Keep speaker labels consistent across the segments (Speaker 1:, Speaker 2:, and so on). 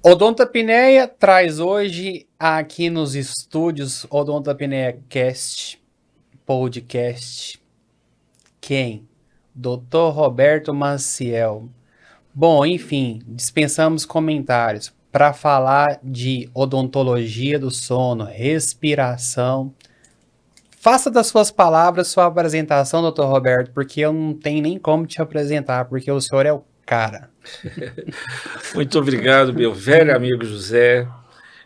Speaker 1: Odontopneia traz hoje aqui nos estúdios Odontopneia Cast, podcast, quem? Dr. Roberto Maciel. Bom, enfim, dispensamos comentários para falar de odontologia do sono, respiração. Faça das suas palavras sua apresentação, Dr. Roberto, porque eu não tenho nem como te apresentar, porque o senhor é o cara.
Speaker 2: Muito obrigado, meu velho amigo José.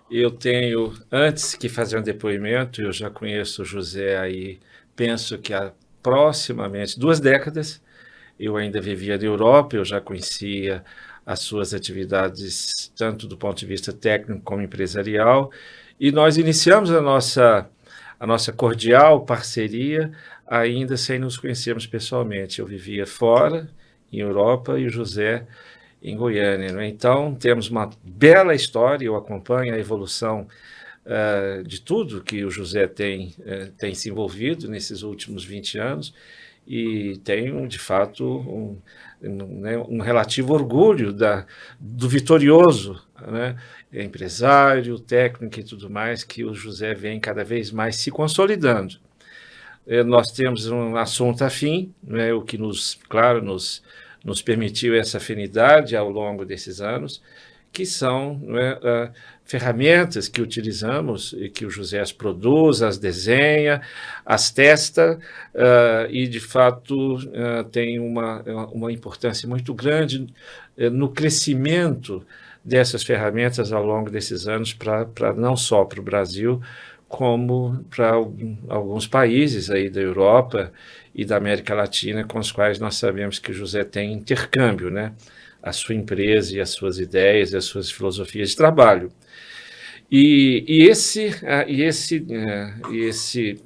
Speaker 2: Eu tenho, antes que fazer um depoimento, eu já conheço o José aí, penso que há aproximadamente 2 décadas. Eu ainda vivia na Europa, eu já conhecia as suas atividades, tanto do ponto de vista técnico como empresarial, e nós iniciamos a nossa cordial parceria ainda sem nos conhecermos pessoalmente. Eu vivia fora, em Europa, e o José em Goiânia, né? Então, temos uma bela história, eu acompanho a evolução de tudo que o José tem se envolvido nesses últimos 20 anos e tenho, de fato, um relativo orgulho do vitorioso, né? Empresário, técnico e tudo mais, que o José vem cada vez mais se consolidando. Nós temos um assunto afim, né, o que claro, nos permitiu essa afinidade ao longo desses anos, que são, né, ferramentas que utilizamos e que o José as produz, as desenha, as testa, e de fato tem uma importância muito grande no crescimento dessas ferramentas ao longo desses anos, para não só para o Brasil, como para alguns países aí da Europa e da América Latina, com os quais nós sabemos que o José tem intercâmbio, né? A sua empresa e as suas ideias e as suas filosofias de trabalho.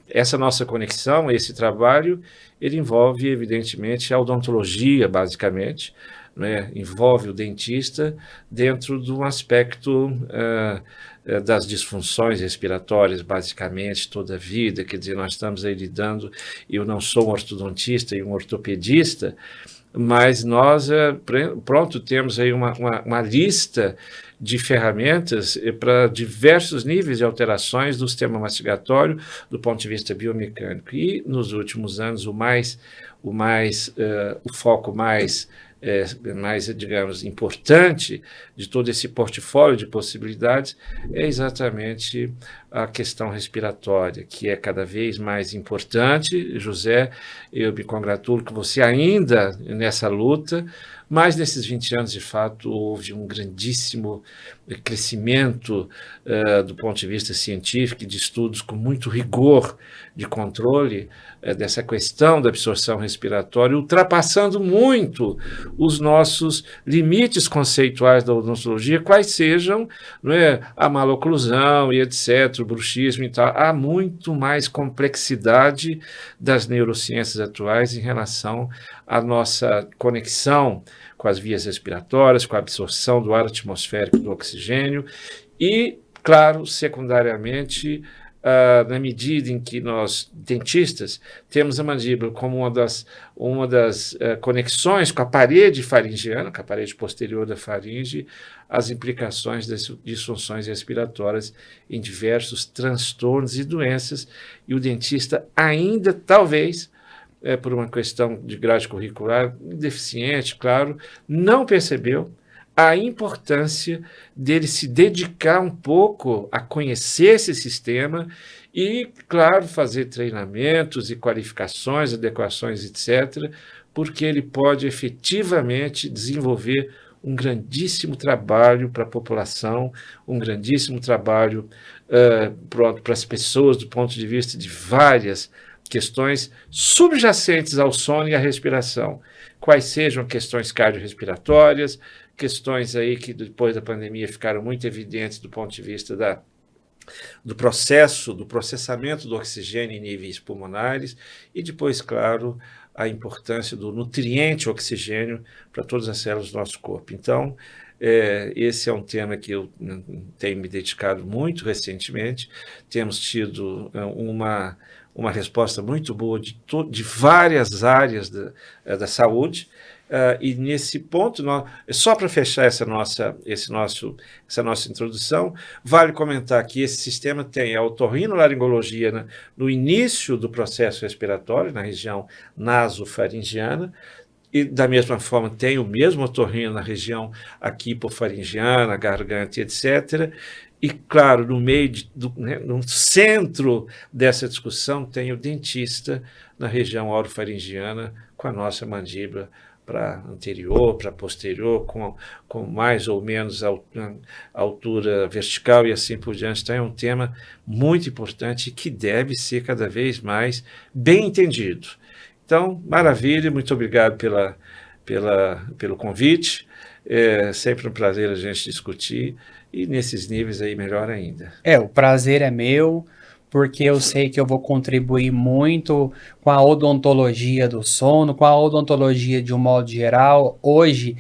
Speaker 2: Essa nossa conexão, esse trabalho, ele envolve, evidentemente, a odontologia, basicamente, né? Envolve o dentista dentro de um aspecto das disfunções respiratórias, basicamente, toda a vida. Quer dizer, nós estamos aí lidando, eu não sou um ortodontista e um ortopedista, mas nós, pronto, temos aí uma lista de ferramentas para diversos níveis de alterações do sistema mastigatório do ponto de vista biomecânico. E, nos últimos anos, o foco mais, digamos, importante de todo esse portfólio de possibilidades é exatamente a questão respiratória, que é cada vez mais importante. José, eu me congratulo que você ainda nessa luta, mas nesses 20 anos, de fato, houve um grandíssimo crescimento do ponto de vista científico e de estudos com muito rigor de controle dessa questão da absorção respiratória, ultrapassando muito os nossos limites conceituais da odontologia, quais sejam, não é, a maloclusão e etc., o bruxismo e tal. Há muito mais complexidade das neurociências atuais em relação à nossa conexão com as vias respiratórias, com a absorção do ar atmosférico do oxigênio e, claro, secundariamente, na medida em que nós, dentistas, temos a mandíbula como uma das conexões com a parede faringiana, com a parede posterior da faringe, as implicações das disfunções respiratórias em diversos transtornos e doenças, e o dentista ainda, talvez, por uma questão de grade curricular deficiente, claro, não percebeu a importância dele se dedicar um pouco a conhecer esse sistema e, claro, fazer treinamentos e qualificações, adequações, etc., porque ele pode efetivamente desenvolver um grandíssimo trabalho para a população, um grandíssimo trabalho para as pessoas do ponto de vista de várias questões subjacentes ao sono e à respiração, quais sejam questões cardiorrespiratórias, questões aí que depois da pandemia ficaram muito evidentes do ponto de vista do processamento do oxigênio em níveis pulmonares e depois, claro, a importância do nutriente oxigênio para todas as células do nosso corpo. Então, esse é um tema que eu tenho me dedicado muito recentemente. Temos tido uma resposta muito boa de várias áreas da saúde. E nesse ponto, só para fechar essa nossa introdução, vale comentar que esse sistema tem a otorrinolaringologia no início do processo respiratório, na região nasofaringiana, e da mesma forma tem o mesmo otorrino na região aqui hipofaringiana, garganta, etc. E, claro, no centro dessa discussão tem o dentista na região orofaringiana, com a nossa mandíbula para anterior, para posterior, com mais ou menos altura vertical e assim por diante. Então, é um tema muito importante que deve ser cada vez mais bem entendido. Então, maravilha, muito obrigado pelo convite. É sempre um prazer a gente discutir, e nesses níveis aí melhor ainda.
Speaker 1: O prazer é meu, porque eu sei que eu vou contribuir muito com a odontologia do sono, com a odontologia de um modo geral. Hoje,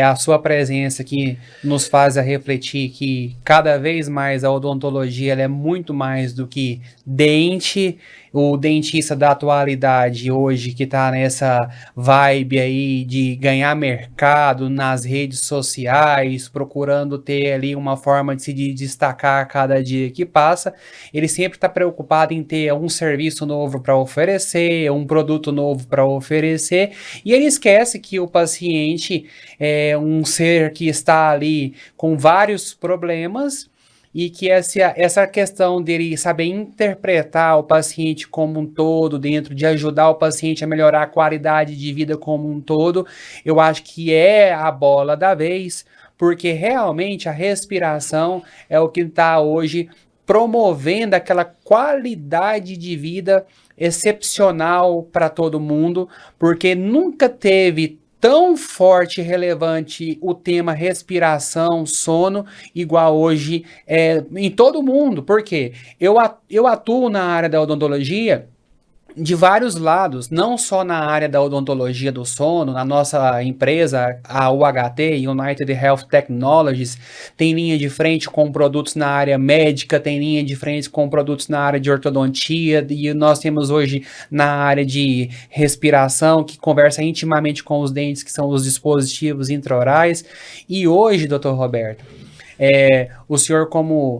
Speaker 1: a sua presença aqui nos faz a refletir que cada vez mais a odontologia ela é muito mais do que dente. O dentista da atualidade hoje que está nessa vibe aí de ganhar mercado nas redes sociais, procurando ter ali uma forma de se destacar a cada dia que passa, ele sempre está preocupado em ter um serviço novo para oferecer, um produto novo para oferecer, e ele esquece que o paciente é um ser que está ali com vários problemas, e que essa questão dele saber interpretar o paciente como um todo, dentro de ajudar o paciente a melhorar a qualidade de vida como um todo, eu acho que é a bola da vez, porque realmente a respiração é o que está hoje promovendo aquela qualidade de vida excepcional para todo mundo, porque nunca teve tão forte e relevante o tema respiração, sono, igual hoje em todo mundo. Por quê? Eu atuo na área da odontologia de vários lados, não só na área da odontologia do sono. Na nossa empresa, a UHT, United Health Technologies, tem linha de frente com produtos na área médica, tem linha de frente com produtos na área de ortodontia, e nós temos hoje na área de respiração, que conversa intimamente com os dentes, que são os dispositivos intraorais. E hoje, Dr. Roberto,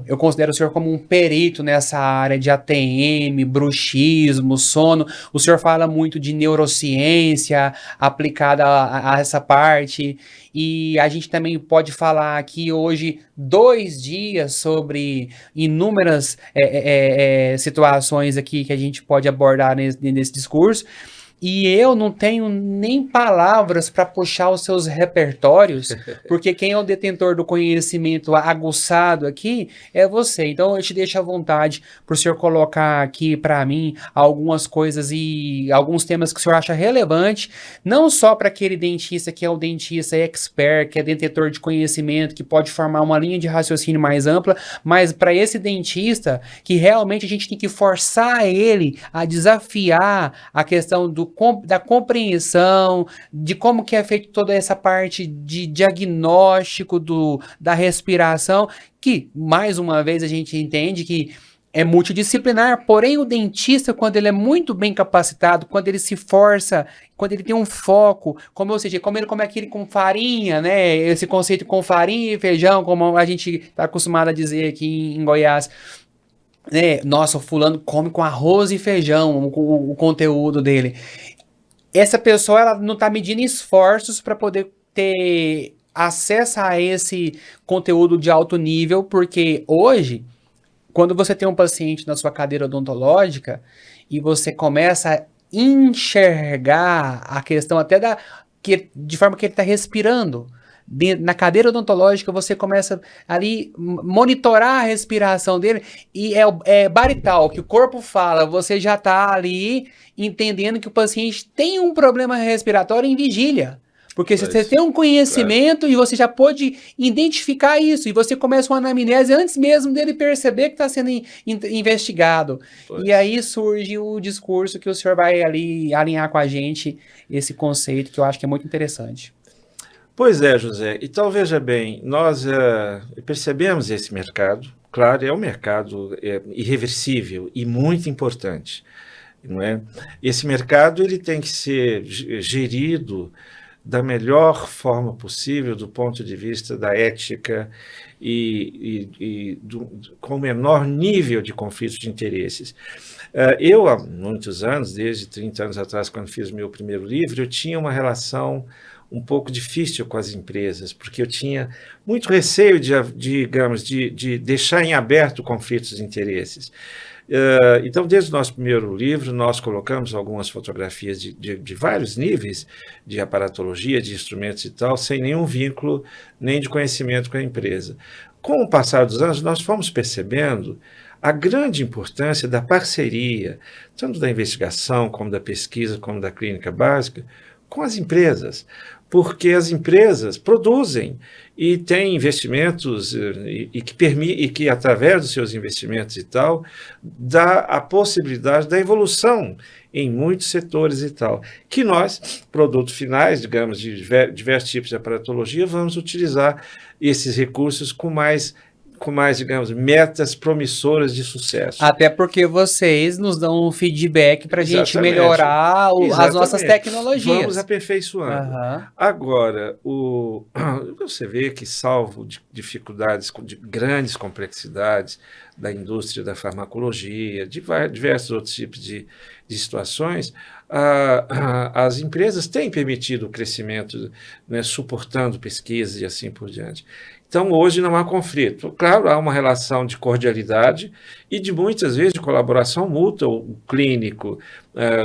Speaker 1: eu considero o senhor como um perito nessa área de ATM, bruxismo, sono. O senhor fala muito de neurociência aplicada a essa parte, e a gente também pode falar aqui hoje 2 dias sobre inúmeras situações aqui que a gente pode abordar nesse discurso. E eu não tenho nem palavras para puxar os seus repertórios, porque quem é o detentor do conhecimento aguçado aqui é você. Então eu te deixo à vontade para o senhor colocar aqui para mim algumas coisas e alguns temas que o senhor acha relevante, não só para aquele dentista que é o dentista expert, que é detentor de conhecimento, que pode formar uma linha de raciocínio mais ampla, mas para esse dentista que realmente a gente tem que forçar ele a desafiar a questão da compreensão de como que é feito toda essa parte de diagnóstico da respiração, que, mais uma vez, a gente entende que é multidisciplinar, porém o dentista, quando ele é muito bem capacitado, quando ele se força, quando ele tem um foco, ou seja, como ele come aquele com farinha, né, esse conceito com farinha e feijão, como a gente está acostumado a dizer aqui em Goiás, nossa, o fulano come com arroz e feijão o conteúdo dele. Essa pessoa ela não está medindo esforços para poder ter acesso a esse conteúdo de alto nível, porque hoje, quando você tem um paciente na sua cadeira odontológica e você começa a enxergar a questão até de forma que ele está respirando, na cadeira odontológica você começa ali monitorar a respiração dele, e é barital, que o corpo fala, você já está ali entendendo que o paciente tem um problema respiratório em vigília. Porque você tem um conhecimento, claro, e você já pode identificar isso, e você começa uma anamnese antes mesmo dele perceber que está sendo investigado. Pois. E aí surge o discurso que o senhor vai ali alinhar com a gente, esse conceito que eu acho que é muito interessante.
Speaker 2: Pois é, José. Então, veja bem, nós percebemos esse mercado. Claro, é um mercado irreversível e muito importante, não é? Esse mercado ele tem que ser gerido da melhor forma possível do ponto de vista da ética com o menor nível de conflitos de interesses. Eu, há muitos anos, desde 30 anos atrás, quando fiz meu primeiro livro, eu tinha uma relação um pouco difícil com as empresas, porque eu tinha muito receio de deixar em aberto conflitos de interesses. Então, desde o nosso primeiro livro, nós colocamos algumas fotografias de vários níveis de aparatologia, de instrumentos e tal, sem nenhum vínculo nem de conhecimento com a empresa. Com o passar dos anos, nós fomos percebendo a grande importância da parceria, tanto da investigação, como da pesquisa, como da clínica básica, com as empresas, porque as empresas produzem e têm investimentos e que, através dos seus investimentos e tal, dá a possibilidade da evolução em muitos setores e tal, que nós, produtos finais, digamos, de diversos tipos de aparatologia, vamos utilizar esses recursos com mais, digamos, metas promissoras de sucesso.
Speaker 1: Até porque vocês nos dão um feedback para a gente melhorar as nossas tecnologias.
Speaker 2: Vamos aperfeiçoando. Agora, você vê que, salvo dificuldades de grandes complexidades da indústria da farmacologia, de diversos outros tipos de situações, as empresas têm permitido o crescimento, né, suportando pesquisas e assim por diante. Então, hoje não há conflito. Claro, há uma relação de cordialidade e de muitas vezes de colaboração mútua. O clínico,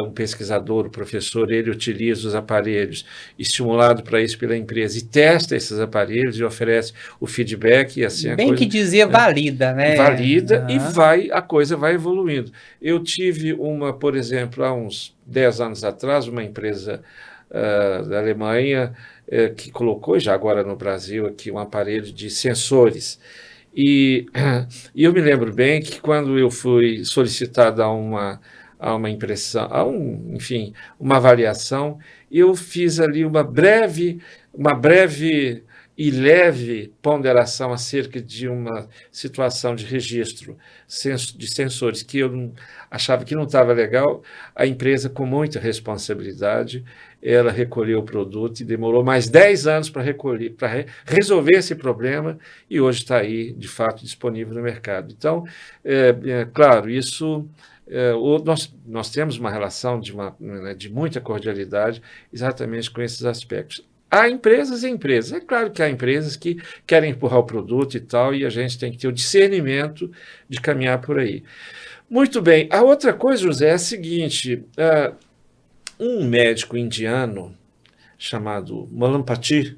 Speaker 2: o pesquisador, o professor, ele utiliza os aparelhos estimulado para isso pela empresa e testa esses aparelhos e oferece o feedback e assim a
Speaker 1: bem
Speaker 2: coisa,
Speaker 1: que dizer, valida, né?
Speaker 2: Valida e a coisa vai evoluindo. Eu tive por exemplo, há uns 10 anos atrás, uma empresa da Alemanha que colocou, já agora no Brasil, aqui um aparelho de sensores. E eu me lembro bem que quando eu fui solicitado a uma impressão, enfim, uma avaliação, eu fiz ali uma breve e leve ponderação acerca de uma situação de registro de sensores que eu achava que não estava legal. A empresa, com muita responsabilidade, ela recolheu o produto e demorou mais 10 anos para resolver esse problema e hoje está aí, de fato, disponível no mercado. Então, claro, isso... nós temos uma relação de muita cordialidade exatamente com esses aspectos. Há empresas e empresas. É claro que há empresas que querem empurrar o produto e tal, e a gente tem que ter o discernimento de caminhar por aí. Muito bem. A outra coisa, José, é a seguinte. Um médico indiano chamado Malampati,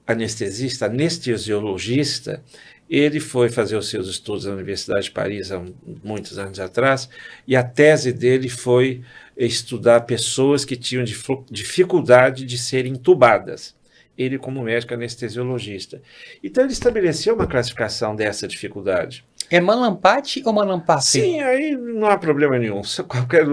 Speaker 2: anestesiologista, ele foi fazer os seus estudos na Universidade de Paris há muitos anos atrás, e a tese dele foi estudar pessoas que tinham dificuldade de serem entubadas. Ele como médico anestesiologista. Então ele estabeleceu uma classificação dessa dificuldade.
Speaker 1: É Malampati ou Malampati?
Speaker 2: Sim, aí não há problema nenhum.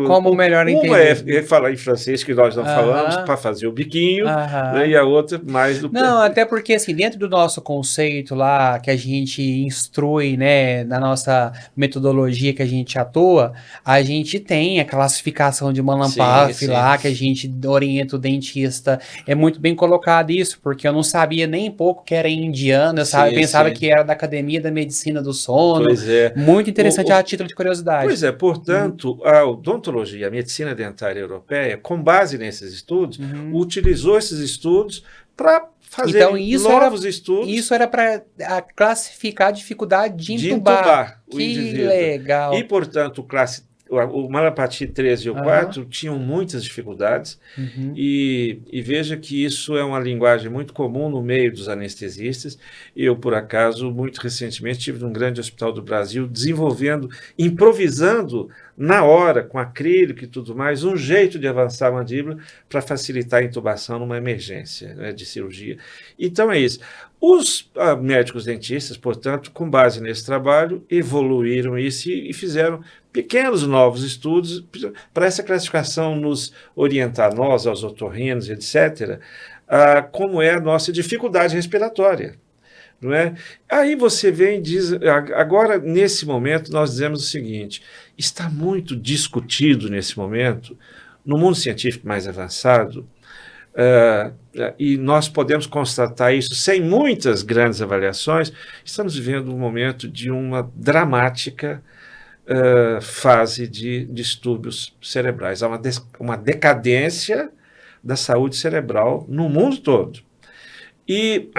Speaker 1: Como melhor entender?
Speaker 2: Uma é falar em francês, que nós não falamos, para fazer o biquinho, né, e a outra mais do...
Speaker 1: Não, até porque, assim, dentro do nosso conceito lá, que a gente instrui, né, na nossa metodologia que a gente atua, a gente tem a classificação de Malampati lá, que a gente orienta o dentista. É muito bem colocado isso, porque eu não sabia nem pouco que era indiano, eu pensava que era da Academia da Medicina do Sono.
Speaker 2: Pois é.
Speaker 1: Muito interessante a título de curiosidade.
Speaker 2: Pois é, portanto, a odontologia, a medicina dentária europeia, com base nesses estudos, utilizou esses estudos para fazer novos estudos.
Speaker 1: Isso era para classificar a dificuldade de entubar
Speaker 2: o indivíduo.
Speaker 1: Que legal.
Speaker 2: E, portanto, o Malampati 13 e o 4 tinham muitas dificuldades, e veja que isso é uma linguagem muito comum no meio dos anestesistas. Eu, por acaso, muito recentemente, estive num grande hospital do Brasil, improvisando na hora, com acrílico e tudo mais, um jeito de avançar a mandíbula para facilitar a intubação numa emergência, né, de cirurgia. Então é isso. Os médicos dentistas, portanto, com base nesse trabalho, evoluíram isso e fizeram pequenos novos estudos para essa classificação nos orientar, nós, aos otorrinos, etc., como é a nossa dificuldade respiratória. Não é? Aí você vem e diz, agora, nesse momento, nós dizemos o seguinte: está muito discutido nesse momento, no mundo científico mais avançado, e nós podemos constatar isso sem muitas grandes avaliações, estamos vivendo um momento de uma dramática fase de distúrbios cerebrais. Há uma decadência da saúde cerebral no mundo todo. E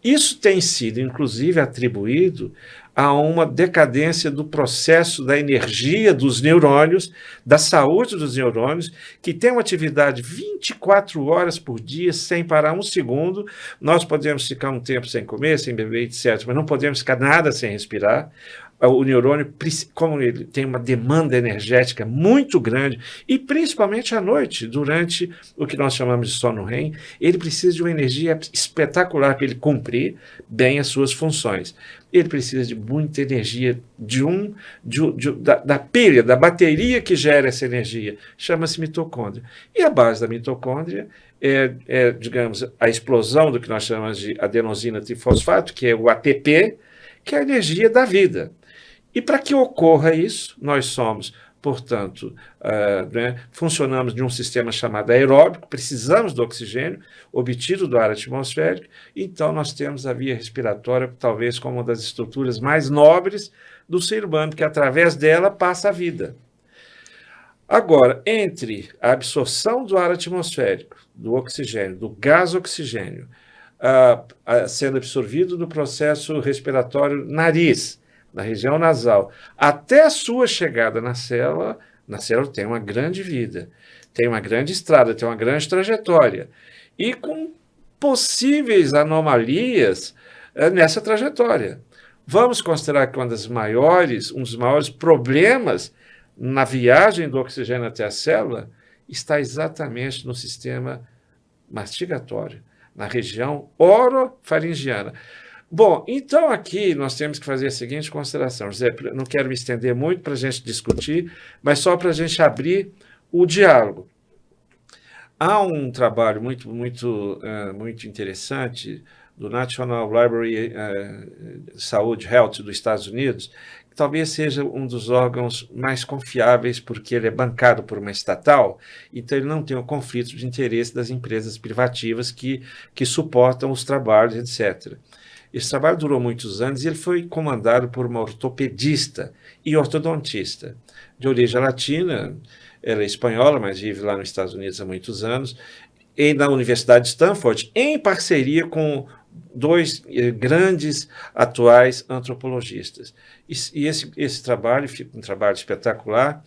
Speaker 2: isso tem sido, inclusive, atribuído a uma decadência do processo da energia dos neurônios, da saúde dos neurônios, que tem uma atividade 24 horas por dia, sem parar um segundo. Nós podemos ficar um tempo sem comer, sem beber, etc., mas não podemos ficar nada sem respirar. O neurônio, como ele tem uma demanda energética muito grande, e principalmente à noite, durante o que nós chamamos de sono REM, ele precisa de uma energia espetacular para ele cumprir bem as suas funções. Ele precisa de muita energia da pilha, da bateria que gera essa energia, chama-se mitocôndria. E a base da mitocôndria digamos, a explosão do que nós chamamos de adenosina trifosfato, que é o ATP, que é a energia da vida. E para que ocorra isso, nós somos, portanto, funcionamos de um sistema chamado aeróbico, precisamos do oxigênio obtido do ar atmosférico, então nós temos a via respiratória, talvez como uma das estruturas mais nobres do ser humano, que através dela passa a vida. Agora, entre a absorção do ar atmosférico, do oxigênio, do gás oxigênio, sendo absorvido no processo respiratório nariz, na região nasal, até a sua chegada na célula tem uma grande vida, tem uma grande estrada, tem uma grande trajetória, e com possíveis anomalias nessa trajetória. Vamos considerar que um dos maiores problemas na viagem do oxigênio até a célula está exatamente no sistema mastigatório, na região orofaringiana. Bom, então aqui nós temos que fazer a seguinte consideração. José, não quero me estender muito para a gente discutir, mas só para a gente abrir o diálogo. Há um trabalho muito interessante do National Library Saúde Health dos Estados Unidos, que talvez seja um dos órgãos mais confiáveis, porque ele é bancado por uma estatal, então ele não tem um conflito de interesse das empresas privativas que suportam os trabalhos, etc. Esse trabalho durou muitos anos e ele foi comandado por uma ortopedista e ortodontista de origem latina. Ela é espanhola, mas vive lá nos Estados Unidos há muitos anos, e na Universidade de Stanford, em parceria com dois grandes atuais antropologistas. E esse trabalho, um trabalho espetacular,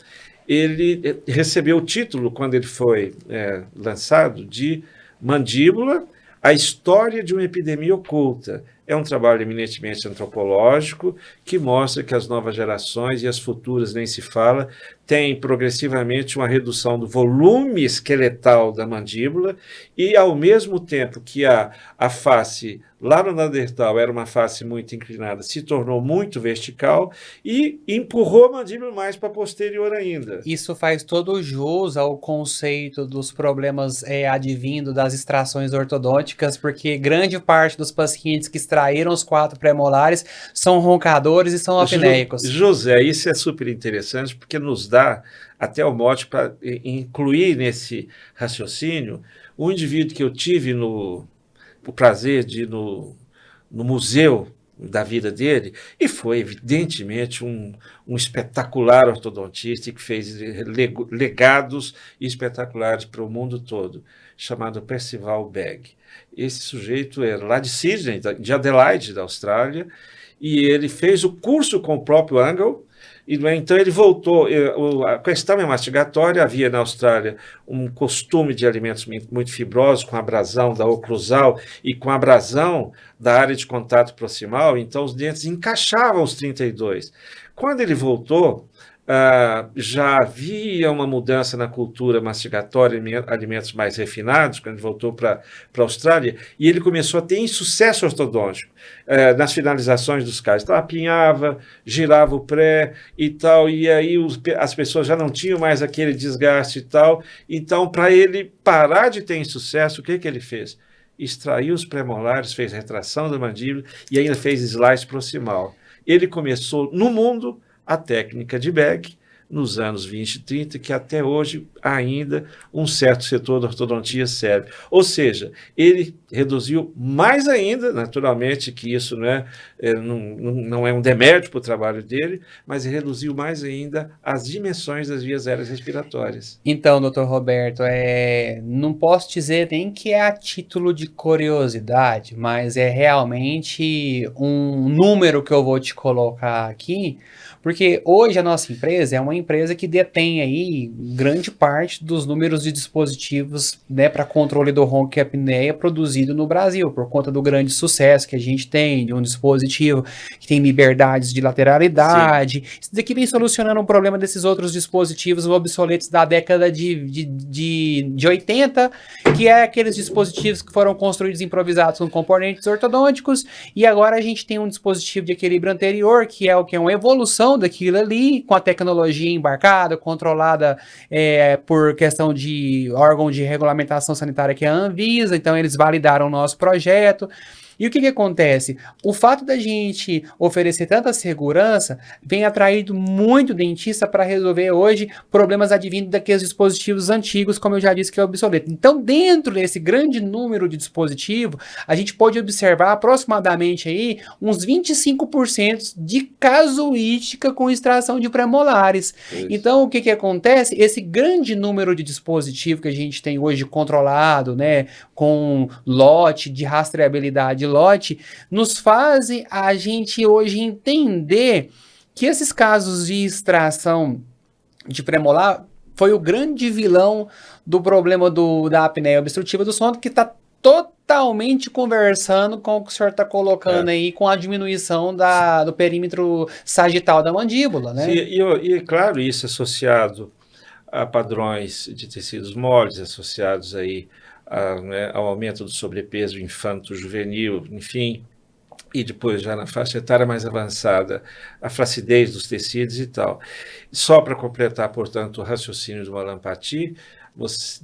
Speaker 2: ele recebeu o título, quando ele foi lançado, de Mandíbula, a história de uma epidemia oculta. É um trabalho eminentemente antropológico que mostra que as novas gerações, e as futuras nem se fala, têm progressivamente uma redução do volume esqueletal da mandíbula e, ao mesmo tempo que a face lá no Neandertal era uma face muito inclinada, se tornou muito vertical e empurrou a mandíbula mais para posterior ainda.
Speaker 1: Isso faz todo jus ao conceito dos problemas advindo das extrações ortodônticas, porque grande parte dos pacientes que extraíram os 4 premolares são roncadores e são apneicos.
Speaker 2: José, isso é super interessante, porque nos dá até o mote para incluir nesse raciocínio um indivíduo que eu tive o prazer de ir no museu da vida dele, e foi evidentemente um espetacular ortodontista que fez legados espetaculares para o mundo todo, chamado Percival Begg. Esse sujeito é lá de Sydney, de Adelaide, da Austrália, e ele fez o curso com o próprio Angle. E, então ele voltou, a questão é mastigatória, havia na Austrália um costume de alimentos muito fibrosos, com abrasão da oclusal e com abrasão da área de contato proximal, então os dentes encaixavam os 32. Quando ele voltou, já havia uma mudança na cultura mastigatória em alimentos mais refinados, quando ele voltou para a Austrália, e ele começou a ter insucesso ortodôntico nas finalizações dos casos. Então, apinhava, girava o pré e tal, e aí as pessoas já não tinham mais aquele desgaste e tal. Então, para ele parar de ter insucesso, o que ele fez? Extraiu os premolares, fez retração da mandíbula e ainda fez slice proximal. Ele começou no mundo a técnica de Begg, nos anos 20 e 30, que até hoje ainda um certo setor da ortodontia serve. Ou seja, ele reduziu mais ainda, naturalmente que isso não é um demérito para o trabalho dele, mas ele reduziu mais ainda as dimensões das vias aéreas respiratórias.
Speaker 1: Então, doutor Roberto, não posso dizer nem que é a título de curiosidade, mas é realmente um número que eu vou te colocar aqui, porque hoje a nossa empresa é uma empresa que detém aí grande parte dos números de dispositivos, né, para controle do ronco e apneia produzido no Brasil, por conta do grande sucesso que a gente tem de um dispositivo que tem liberdades de lateralidade. Sim. Isso daqui vem solucionando um problema desses outros dispositivos obsoletos da década de 80, que é aqueles dispositivos que foram construídos improvisados com componentes ortodônticos, e agora a gente tem um dispositivo de equilíbrio anterior, que é uma evolução daquilo ali, com a tecnologia embarcada, controlada por questão de órgão de regulamentação sanitária, que é a Anvisa. Então eles validaram o nosso projeto. E o que acontece? O fato da gente oferecer tanta segurança vem atraindo muito dentista para resolver hoje problemas advindos daqueles dispositivos antigos, como eu já disse, que é obsoleto. Então, dentro desse grande número de dispositivos, a gente pode observar aproximadamente aí uns 25% de casuística com extração de premolares. Isso. Então, o que acontece? Esse grande número de dispositivos que a gente tem hoje controlado, né, com lote de rastreabilidade lote, nos fazem a gente hoje entender que esses casos de extração de premolar foi o grande vilão do problema da apneia obstrutiva do sono, que está totalmente conversando com o que o senhor está colocando aí, com a diminuição do perímetro sagital da mandíbula, né?
Speaker 2: Sim, e claro, isso associado a padrões de tecidos moles, associados aí ao aumento do sobrepeso infanto-juvenil, enfim, e depois já na faixa etária mais avançada, a flacidez dos tecidos e tal. Só para completar, portanto, o raciocínio do Mallampati,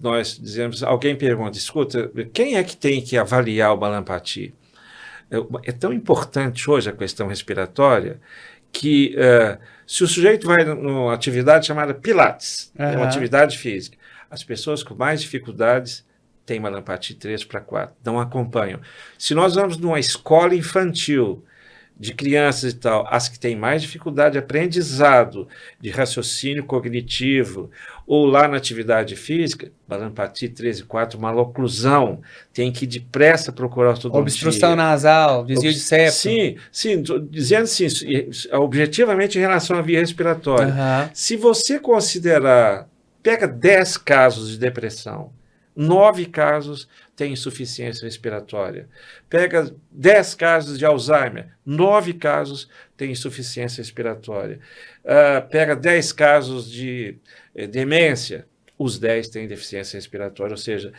Speaker 2: nós dizemos, alguém pergunta, escuta, quem é que tem que avaliar o Mallampati? É tão importante hoje a questão respiratória que se o sujeito vai numa atividade chamada Pilates, é uma atividade física, as pessoas com mais dificuldades têm Mallampati 3 para 4, não acompanham. Se nós vamos numa escola infantil de crianças e tal, as que têm mais dificuldade de aprendizado, de raciocínio cognitivo, ou lá na atividade física, Mallampati 3 e 4, uma oclusão, tem que ir depressa procurar ortodontia.
Speaker 1: Obstrução nasal, desvio de septo.
Speaker 2: Sim, dizendo assim, objetivamente em relação à via respiratória. Se você considerar, pega 10 casos de depressão, 9 casos têm insuficiência respiratória. Pega 10 casos de Alzheimer, 9 casos têm insuficiência respiratória. Pega 10 casos de demência, os 10 têm deficiência respiratória. Ou seja,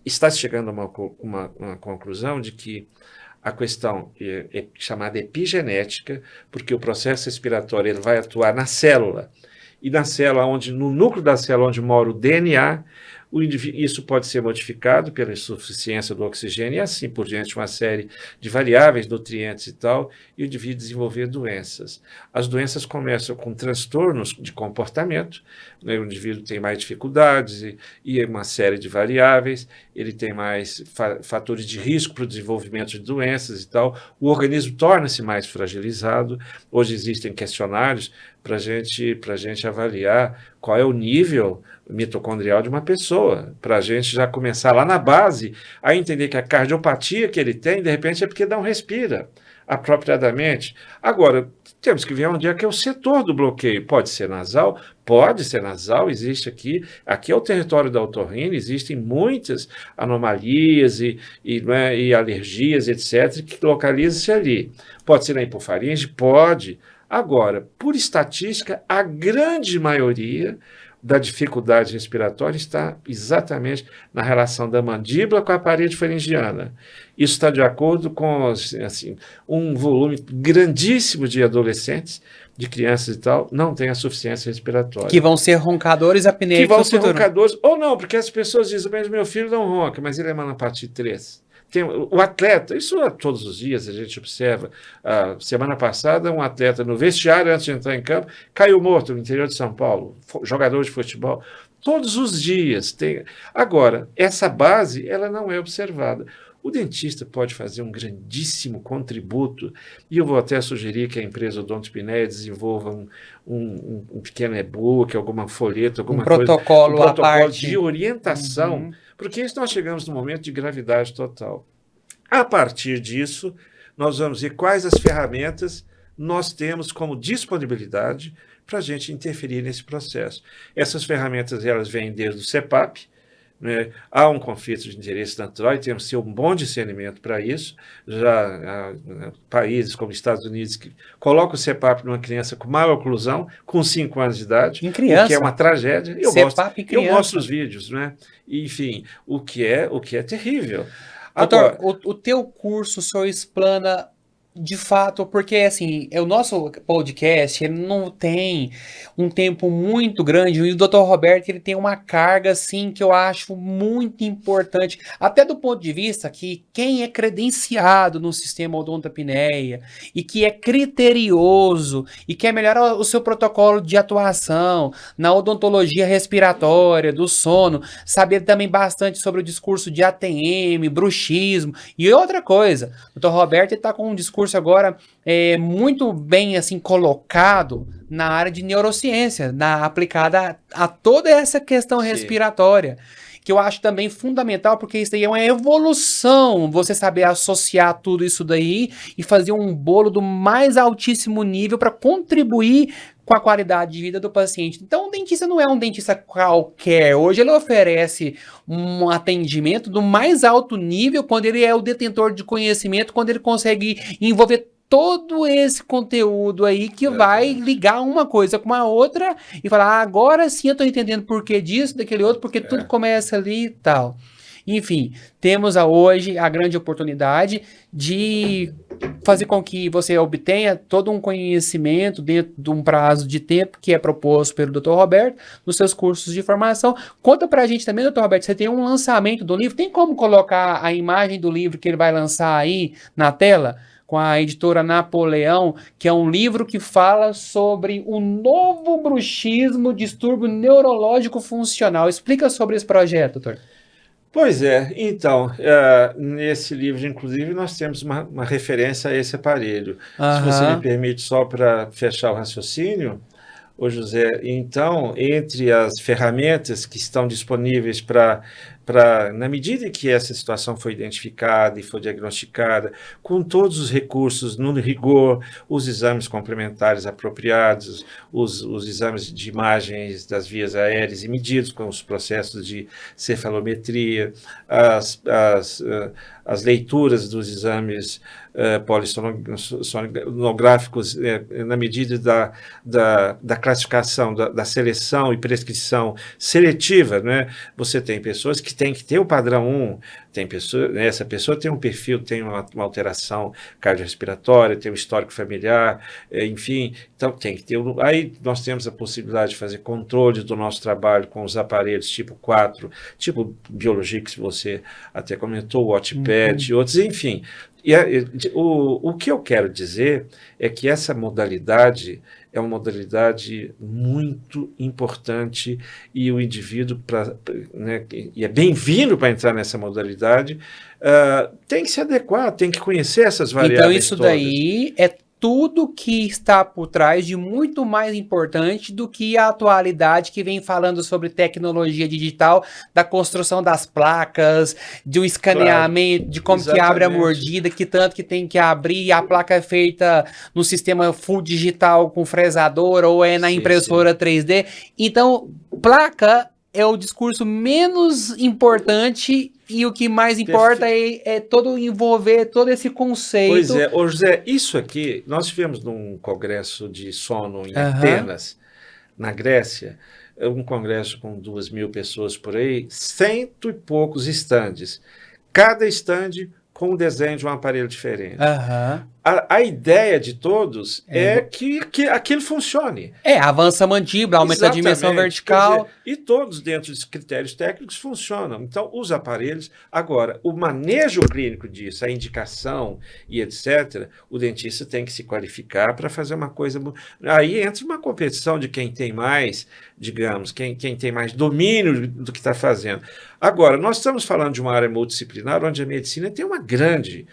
Speaker 2: está chegando a uma conclusão de que a questão é chamada epigenética, porque o processo respiratório ele vai atuar na célula, e na célula, no núcleo da célula onde mora o DNA, isso pode ser modificado pela insuficiência do oxigênio e assim por diante, uma série de variáveis, nutrientes e tal, e o indivíduo desenvolver doenças. As doenças começam com transtornos de comportamento, né? O indivíduo tem mais dificuldades e uma série de variáveis, ele tem mais fatores de risco para o desenvolvimento de doenças e tal, o organismo torna-se mais fragilizado. Hoje existem questionários para a gente avaliar qual é o nível mitocondrial de uma pessoa, para a gente já começar lá na base a entender que a cardiopatia que ele tem, de repente, é porque não respira apropriadamente. Agora, temos que ver onde é que é o setor do bloqueio. Pode ser nasal, existe aqui é o território da otorrina, existem muitas anomalias e alergias, etc., que localizam-se ali. Pode ser na hipofaringe? Pode. Agora, por estatística, a grande maioria da dificuldade respiratória está exatamente na relação da mandíbula com a parede faringiana. Isso está de acordo com um volume grandíssimo de adolescentes, de crianças e tal, não tem a suficiência respiratória.
Speaker 1: Que vão ser roncadores apneicos.
Speaker 2: Que vão ser roncadores, ou não, porque as pessoas dizem, mas meu filho não ronca, mas ele é Mallampati 3. Tem o atleta, isso todos os dias a gente observa. Semana passada, um atleta no vestiário, antes de entrar em campo, caiu morto no interior de São Paulo, jogador de futebol. Todos os dias tem. Agora, essa base, ela não é observada. O dentista pode fazer um grandíssimo contributo, e eu vou até sugerir que a empresa Odonto Pinéia desenvolva um pequeno e-book, alguma folheta, alguma coisa, um protocolo de orientação, porque isso nós chegamos num momento de gravidade total. A partir disso, nós vamos ver quais as ferramentas nós temos como disponibilidade para a gente interferir nesse processo. Essas ferramentas, elas vêm desde o CEPAP, né? Há um conflito de interesse natural e temos que ter um bom discernimento para isso. Já há países como Estados Unidos que colocam o CEPAP numa criança com maior oclusão, com 5 anos de idade,
Speaker 1: em criança,
Speaker 2: o que é uma tragédia. Eu mostro os vídeos, né? Enfim, o que é terrível.
Speaker 1: Doutor, o teu curso, o senhor explana de fato, porque assim, o nosso podcast ele não tem um tempo muito grande, e o Dr. Roberto ele tem uma carga assim que eu acho muito importante, até do ponto de vista que quem é credenciado no sistema Odonto-Apneia e que é criterioso e quer melhorar o seu protocolo de atuação na odontologia respiratória, do sono, saber também bastante sobre o discurso de ATM, bruxismo e outra coisa, o Dr. Roberto está com um discurso agora muito bem assim colocado na área de neurociência, aplicada a toda essa questão respiratória, que eu acho também fundamental, porque isso aí é uma evolução, você saber associar tudo isso daí e fazer um bolo do mais altíssimo nível para contribuir com a qualidade de vida do paciente. Então, o dentista não é um dentista qualquer. Hoje ele oferece um atendimento do mais alto nível quando ele é o detentor de conhecimento, quando ele consegue envolver todo esse conteúdo aí que vai ligar uma coisa com a outra e falar, agora sim eu estou entendendo por que disso, daquele outro, porque tudo começa ali e tal. Enfim, temos hoje a grande oportunidade de fazer com que você obtenha todo um conhecimento dentro de um prazo de tempo que é proposto pelo Dr. Roberto nos seus cursos de formação. Conta pra gente também, Dr. Roberto, você tem um lançamento do livro, tem como colocar a imagem do livro que ele vai lançar aí na tela? Com a editora Napoleão, que é um livro que fala sobre o novo bruxismo, distúrbio neurológico funcional. Explica sobre esse projeto, doutor.
Speaker 2: Pois é, então, nesse livro, inclusive, nós temos uma referência a esse aparelho. Se você me permite, só para fechar o raciocínio, ô José, então, entre as ferramentas que estão disponíveis na medida em que essa situação foi identificada e foi diagnosticada, com todos os recursos no rigor, os exames complementares apropriados, os exames de imagens das vias aéreas e medidos com os processos de cefalometria, as leituras dos exames polissonográficos na medida da classificação, da seleção e prescrição seletiva, né? Você tem pessoas que têm que ter o padrão 1, essa pessoa tem um perfil, tem uma alteração cardiorrespiratória, tem um histórico familiar, enfim, então tem que ter. Aí nós temos a possibilidade de fazer controle do nosso trabalho com os aparelhos tipo 4, tipo biologia que você até comentou, o Watchpad e outros, enfim. O que eu quero dizer é que essa modalidade é uma modalidade muito importante e o indivíduo, né, e é bem-vindo para entrar nessa modalidade, tem que se adequar, tem que conhecer essas variáveis
Speaker 1: todas. Então isso
Speaker 2: todas.
Speaker 1: daí é tudo que está por trás de muito mais importante do que a atualidade que vem falando sobre tecnologia digital, da construção das placas, do escaneamento, de como que abre a mordida, que tanto que tem que abrir, a placa é feita no sistema full digital com fresadora ou é na impressora 3D. Então, placa é o discurso menos importante e o que mais importa é todo envolver todo esse conceito.
Speaker 2: Pois é, ô José, isso aqui, nós tivemos num congresso de sono em Atenas, na Grécia, um congresso com 2.000 pessoas por aí, 100 e poucos estandes, cada estande com um desenho de um aparelho diferente. a ideia de todos é que aquilo funcione.
Speaker 1: Avança a mandíbula, aumenta a dimensão vertical.
Speaker 2: Quer dizer, e todos dentro dos critérios técnicos funcionam. Então, os aparelhos... Agora, o manejo clínico disso, a indicação e etc., o dentista tem que se qualificar para fazer uma coisa... Aí entra uma competição de quem tem mais, digamos, quem tem mais domínio do que está fazendo. Agora, nós estamos falando de uma área multidisciplinar onde a medicina tem um grande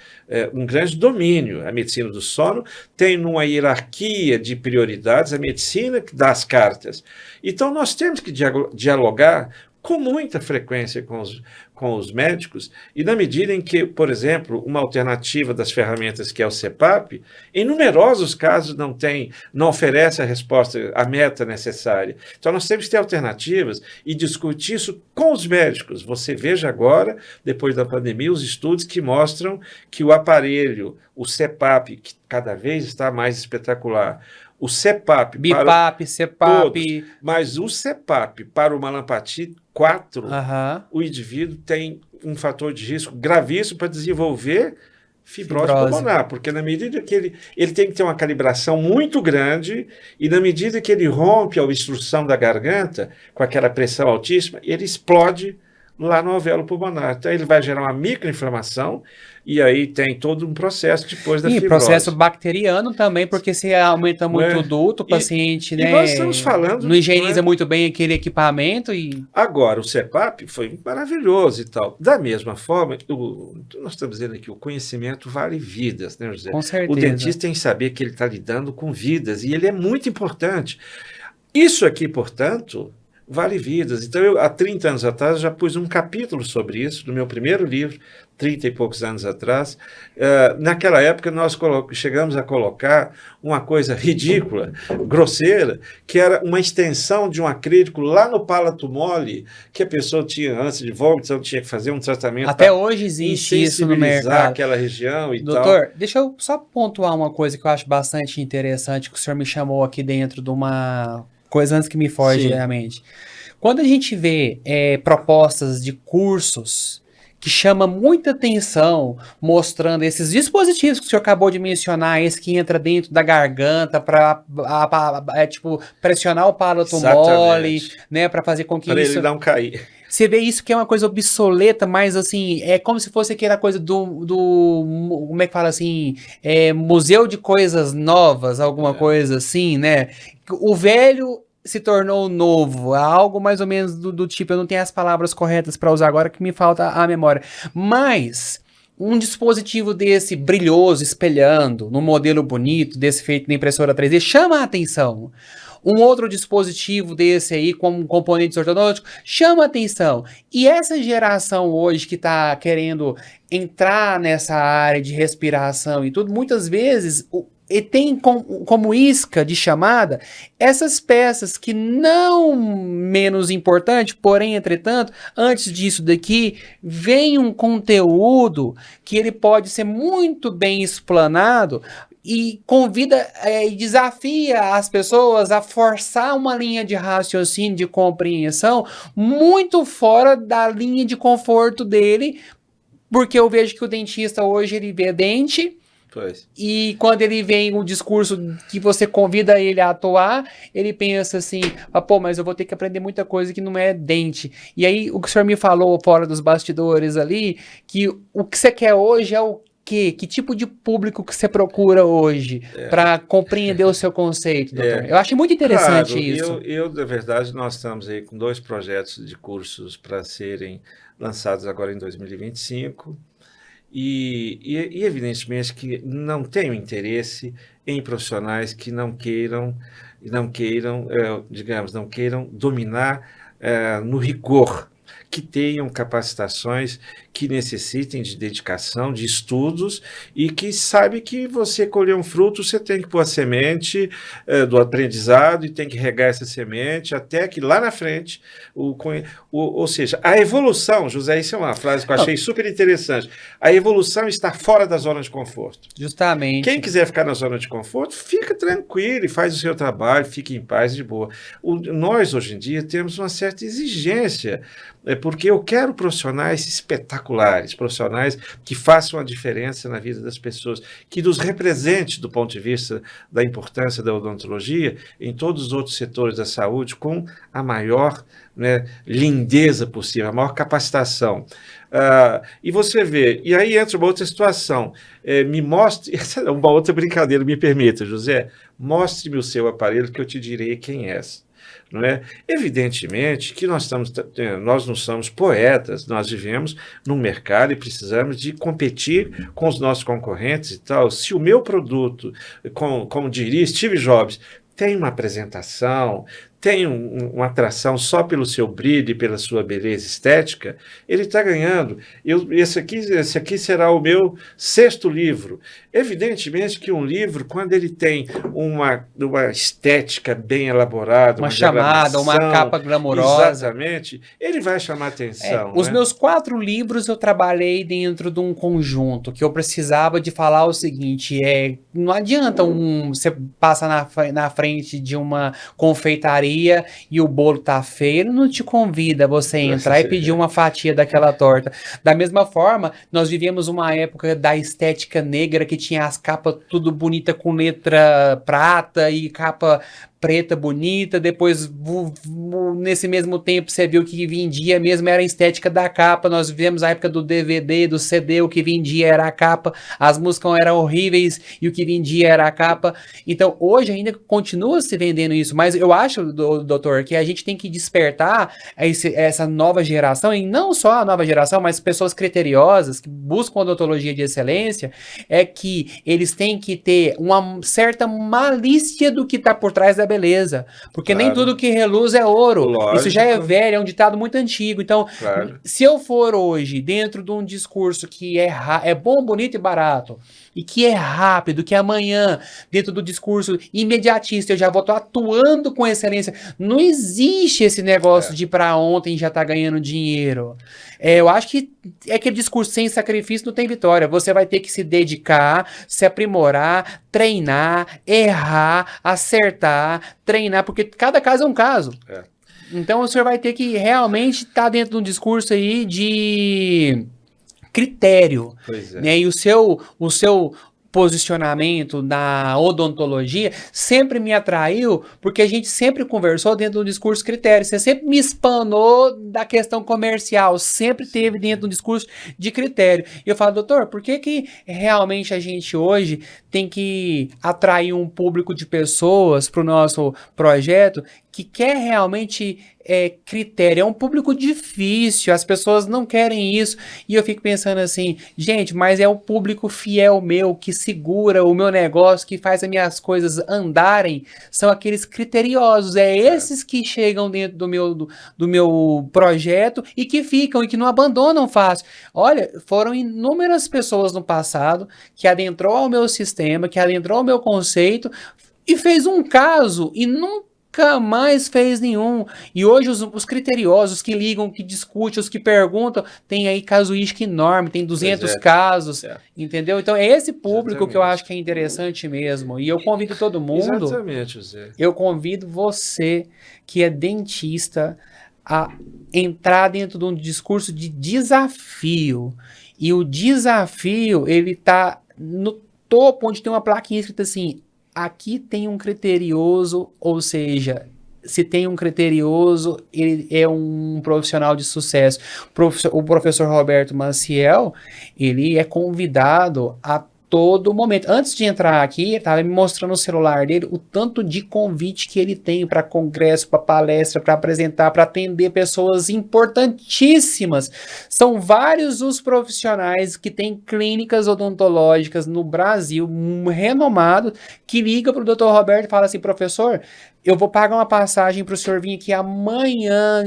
Speaker 2: domínio. A medicina do sono tem uma hierarquia de prioridades, a medicina que dá as cartas. Então, nós temos que dialogar com muita frequência com os médicos, e na medida em que, por exemplo, uma alternativa das ferramentas que é o CPAP, em numerosos casos não oferece a resposta, a meta necessária. Então nós temos que ter alternativas e discutir isso com os médicos. Você veja agora, depois da pandemia, os estudos que mostram que o aparelho, o CPAP, que cada vez está mais espetacular, o CPAP,
Speaker 1: BIPAP, CPAP.
Speaker 2: Todos, mas o CPAP para o Mallampati 4, o indivíduo tem um fator de risco gravíssimo para desenvolver fibrose pulmonar, porque na medida que ele tem que ter uma calibração muito grande, e na medida que ele rompe a obstrução da garganta com aquela pressão altíssima, ele explode lá no alvéolo pulmonar. Então ele vai gerar uma microinflamação, e aí tem todo um processo depois da fibrose. E
Speaker 1: processo bacteriano também, porque se aumenta muito o duto, o paciente
Speaker 2: nós estamos falando,
Speaker 1: não higieniza muito bem aquele equipamento.
Speaker 2: Agora, o CPAP foi maravilhoso e tal. Da mesma forma, nós estamos dizendo aqui, o conhecimento vale vidas, né, José?
Speaker 1: Com certeza.
Speaker 2: O dentista tem que saber que ele está lidando com vidas, e ele é muito importante. Isso aqui, portanto, vale vidas. Então, eu, há 30 anos atrás, já pus um capítulo sobre isso, no meu primeiro livro, 30 e poucos anos atrás. Naquela época, nós chegamos a colocar uma coisa ridícula, grosseira, que era uma extensão de um acrílico lá no palato mole, que a pessoa tinha, antes de vômito, então tinha que fazer um tratamento.
Speaker 1: Até hoje existe isso no mercado.
Speaker 2: Aquela região e tal.
Speaker 1: Doutor, deixa eu só pontuar uma coisa que eu acho bastante interessante, que o senhor me chamou aqui dentro de uma coisa antes que me foge à mente. Quando a gente vê propostas de cursos que chama muita atenção, mostrando esses dispositivos que o senhor acabou de mencionar, esse que entra dentro da garganta para tipo, pressionar o palato mole, né, para fazer com que
Speaker 2: para ele não cair.
Speaker 1: Você vê isso que é uma coisa obsoleta, mas assim, é como se fosse aquela coisa do como é que fala assim, museu de coisas novas, alguma coisa assim, né? O velho se tornou novo, algo mais ou menos do tipo, eu não tenho as palavras corretas para usar agora que me falta a memória, mas um dispositivo desse brilhoso, espelhando, num modelo bonito, desse feito na impressora 3D, chama a atenção. Um outro dispositivo desse aí, com componentes ortodônticos, chama a atenção. E essa geração hoje que está querendo entrar nessa área de respiração e tudo, muitas vezes e tem como isca de chamada essas peças que não menos importante, porém, entretanto, antes disso daqui, vem um conteúdo que ele pode ser muito bem explanado e convida e desafia as pessoas a forçar uma linha de raciocínio, de compreensão, muito fora da linha de conforto dele, porque eu vejo que o dentista hoje, ele vê dente...
Speaker 2: Pois.
Speaker 1: E quando ele vem um discurso que você convida ele a atuar, ele pensa assim, pô, mas eu vou ter que aprender muita coisa que não é dente. E aí o que o senhor me falou fora dos bastidores ali, que o que você quer hoje é o quê? Que tipo de público que você procura hoje para compreender o seu conceito, doutor? Eu acho muito interessante isso.
Speaker 2: Na verdade, nós estamos aí com 2 projetos de cursos para serem lançados agora em 2025. E evidentemente que não tenho interesse em profissionais que não queiram dominar no rigor, que tenham capacitações que necessitem de dedicação, de estudos, e que sabe que você colher um fruto, você tem que pôr a semente do aprendizado e tem que regar essa semente até que lá na frente, ou seja, a evolução, José, isso é uma frase que eu achei super interessante, a evolução está fora da zona de conforto.
Speaker 1: Justamente.
Speaker 2: Quem quiser ficar na zona de conforto, fica tranquilo e faz o seu trabalho, fique em paz, de boa. Nós, hoje em dia, temos uma certa exigência porque eu quero profissionais espetaculares, profissionais que façam a diferença na vida das pessoas, que nos represente do ponto de vista da importância da odontologia em todos os outros setores da saúde com a maior, né, lindeza possível, a maior capacitação. E você vê, e aí entra uma outra situação, me mostre, uma outra brincadeira, me permita, José, mostre-me o seu aparelho que eu te direi quem és. Não é? Evidentemente que nós não somos poetas, nós vivemos num mercado e precisamos de competir com os nossos concorrentes e tal. Se o meu produto, como diria Steve Jobs, tem uma apresentação, tem uma atração só pelo seu brilho e pela sua beleza estética, ele está ganhando. Esse aqui será o meu 6º livro. Evidentemente que um livro, quando ele tem uma estética bem elaborada,
Speaker 1: uma chamada, uma capa glamourosa.
Speaker 2: Exatamente, ele vai chamar atenção.
Speaker 1: Os meus 4 livros eu trabalhei dentro de um conjunto, que eu precisava de falar o seguinte, não adianta você passa na frente de uma confeitaria e o bolo tá feio, ele não te convida a você entrar e pedir uma fatia daquela torta. Da mesma forma, nós vivemos uma época da estética negra que tinha as capas tudo bonita com letra prata e capa preta bonita, depois nesse mesmo tempo você viu que vendia mesmo era a estética da capa, nós vivemos a época do DVD, do CD, o que vendia era a capa, as músicas eram horríveis e o que vendia era a capa, então hoje ainda continua se vendendo isso, mas eu acho, doutor, que a gente tem que despertar essa nova geração, e não só a nova geração, mas pessoas criteriosas que buscam odontologia de excelência, é que eles têm que ter uma certa malícia do que está por trás da beleza, porque nem tudo que reluz é ouro. Lógico. Isso já é velho, é um ditado muito antigo. Então, se eu for hoje dentro de um discurso que é bom, bonito e barato, e que é rápido, que amanhã, dentro do discurso imediatista, eu já vou estar atuando com excelência, não existe esse negócio de para ontem já tá ganhando dinheiro. Eu acho que é aquele discurso sem sacrifício não tem vitória. Você vai ter que se dedicar, se aprimorar, treinar, errar, acertar, treinar, porque cada caso é um caso. Então o senhor vai ter que realmente estar dentro de um discurso aí de critério, né? E o seu posicionamento na odontologia sempre me atraiu, porque a gente sempre conversou dentro do discurso critério, você sempre me espanou da questão comercial, sempre teve dentro do discurso de critério, e eu falo, doutor, por que realmente a gente hoje tem que atrair um público de pessoas para o nosso projeto que quer realmente critério? É um público difícil, as pessoas não querem isso, e eu fico pensando assim, gente, mas é o público fiel meu, que segura o meu negócio, que faz as minhas coisas andarem, são aqueles criteriosos, esses que chegam dentro do meu projeto e que ficam, e que não abandonam fácil. Olha, foram inúmeras pessoas no passado que adentrou ao meu sistema, que adentrou ao meu conceito, e fez um caso, e nunca mais fez nenhum. E hoje os criteriosos que ligam, que discutem, os que perguntam, tem aí casuística enorme, tem 200 casos, entendeu? Então é esse público que eu acho que é interessante mesmo. E eu convido todo mundo.
Speaker 2: Exatamente, José.
Speaker 1: Eu convido você, que é dentista, a entrar dentro de um discurso de desafio. E o desafio, ele tá no topo, onde tem uma plaquinha escrita assim: aqui tem um criterioso, ou seja, se tem um criterioso, ele é um profissional de sucesso. O professor Roberto Maciel, ele é convidado a todo momento. Antes de entrar aqui, ele estava me mostrando no celular dele o tanto de convite que ele tem para congresso, para palestra, para apresentar, para atender pessoas importantíssimas. São vários os profissionais que têm clínicas odontológicas no Brasil, renomados, que ligam para o Dr. Roberto e falam assim: professor, eu vou pagar uma passagem para o senhor vir aqui amanhã,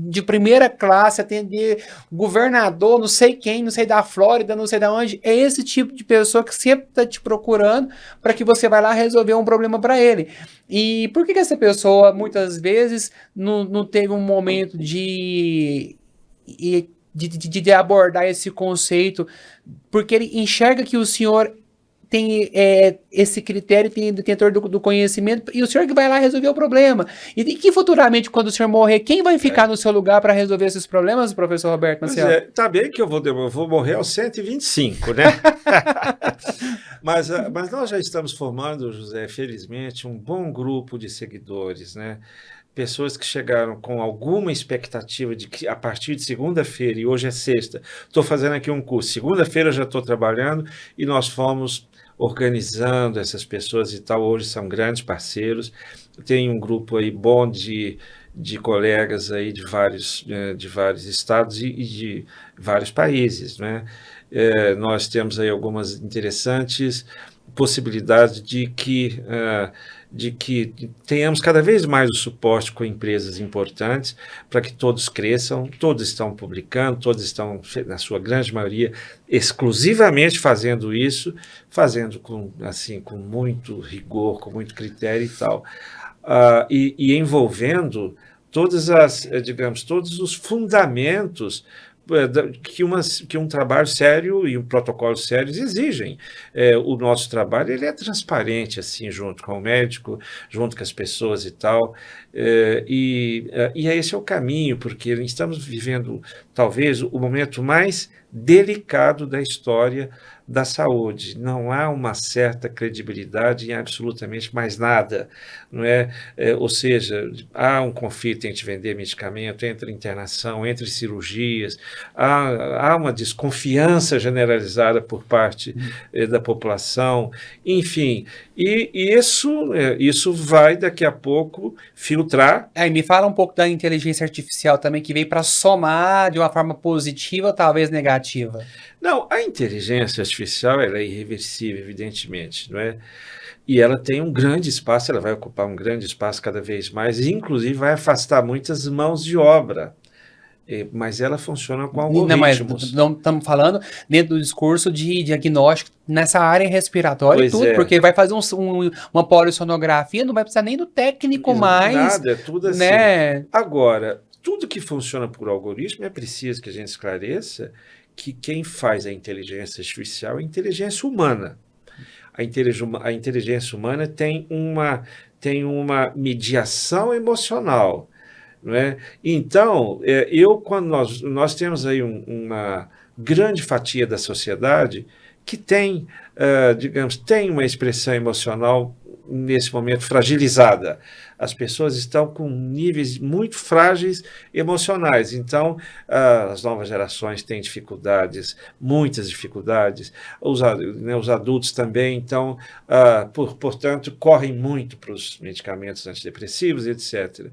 Speaker 1: de primeira classe, atender governador, não sei quem, não sei da Flórida, não sei da onde. É esse tipo de pessoa que sempre está te procurando para que você vá lá resolver um problema para ele. E por que essa pessoa, muitas vezes, não teve um momento de abordar esse conceito? Porque ele enxerga que o senhor tem esse critério, tem detentor do conhecimento, e o senhor que vai lá resolver o problema. E que futuramente, quando o senhor morrer, quem vai ficar no seu lugar para resolver esses problemas, professor Roberto Maciel?
Speaker 2: Tá bem que eu vou morrer aos 125, né? Mas nós já estamos formando, José, felizmente, um bom grupo de seguidores, né? Pessoas que chegaram com alguma expectativa de que a partir de segunda-feira, e hoje é sexta, estou fazendo aqui um curso, segunda-feira eu já estou trabalhando, e nós fomos organizando essas pessoas e tal, hoje são grandes parceiros. Tem um grupo aí bom de colegas aí de vários estados e de vários países, né? Nós temos aí algumas interessantes possibilidades de que tenhamos cada vez mais o suporte com empresas importantes para que todos cresçam, todos estão publicando, todos estão, na sua grande maioria, exclusivamente fazendo isso, fazendo com muito rigor, com muito critério e tal, e envolvendo todos os fundamentos que um trabalho sério e um protocolo sério exigem. O nosso trabalho ele é transparente, assim, junto com o médico, junto com as pessoas e tal, e esse é o caminho, porque estamos vivendo, talvez, o momento mais delicado da história da saúde. Não há uma certa credibilidade em absolutamente mais nada, não é? Ou seja, há um conflito entre vender medicamento, entre internação, entre cirurgias, há uma desconfiança generalizada por parte da população, enfim, e isso vai daqui a pouco filtrar.
Speaker 1: E me fala um pouco da inteligência artificial também, que veio para somar de uma forma positiva ou talvez negativa.
Speaker 2: Não, a inteligência artificial ela é irreversível, evidentemente, não é? E ela tem um grande espaço, ela vai ocupar um grande espaço cada vez mais, e inclusive vai afastar muitas mãos de obra. Mas ela funciona com algoritmos.
Speaker 1: Não estamos falando dentro do discurso de diagnóstico nessa área respiratória
Speaker 2: Pois
Speaker 1: e tudo, porque vai fazer uma polissonografia, não vai precisar nem do técnico mais.
Speaker 2: Nada, é tudo assim.
Speaker 1: Né?
Speaker 2: Agora, tudo que funciona por algoritmo é preciso que a gente esclareça que quem faz a inteligência artificial é a inteligência humana. A inteligência humana tem uma mediação emocional, não é? Então, quando nós temos aí uma grande fatia da sociedade que tem, tem uma expressão emocional nesse momento fragilizada. As pessoas estão com níveis muito frágeis emocionais. Então, as novas gerações têm dificuldades, muitas dificuldades. Os adultos também. Então, portanto, correm muito para os medicamentos antidepressivos, etc.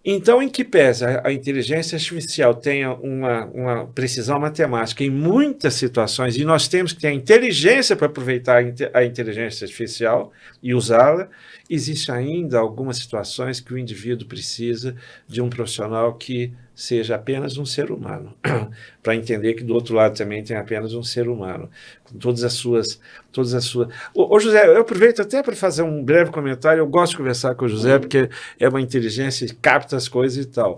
Speaker 2: Então, em que pese a inteligência artificial tenha uma precisão matemática em muitas situações, e nós temos que ter a inteligência para aproveitar a inteligência artificial e usá-la, existem ainda algumas situações que o indivíduo precisa de um profissional que seja apenas um ser humano, para entender que do outro lado também tem apenas um ser humano, com todas as suas... Ô José, eu aproveito até para fazer um breve comentário, eu gosto de conversar com o José, porque é uma inteligência que capta as coisas e tal.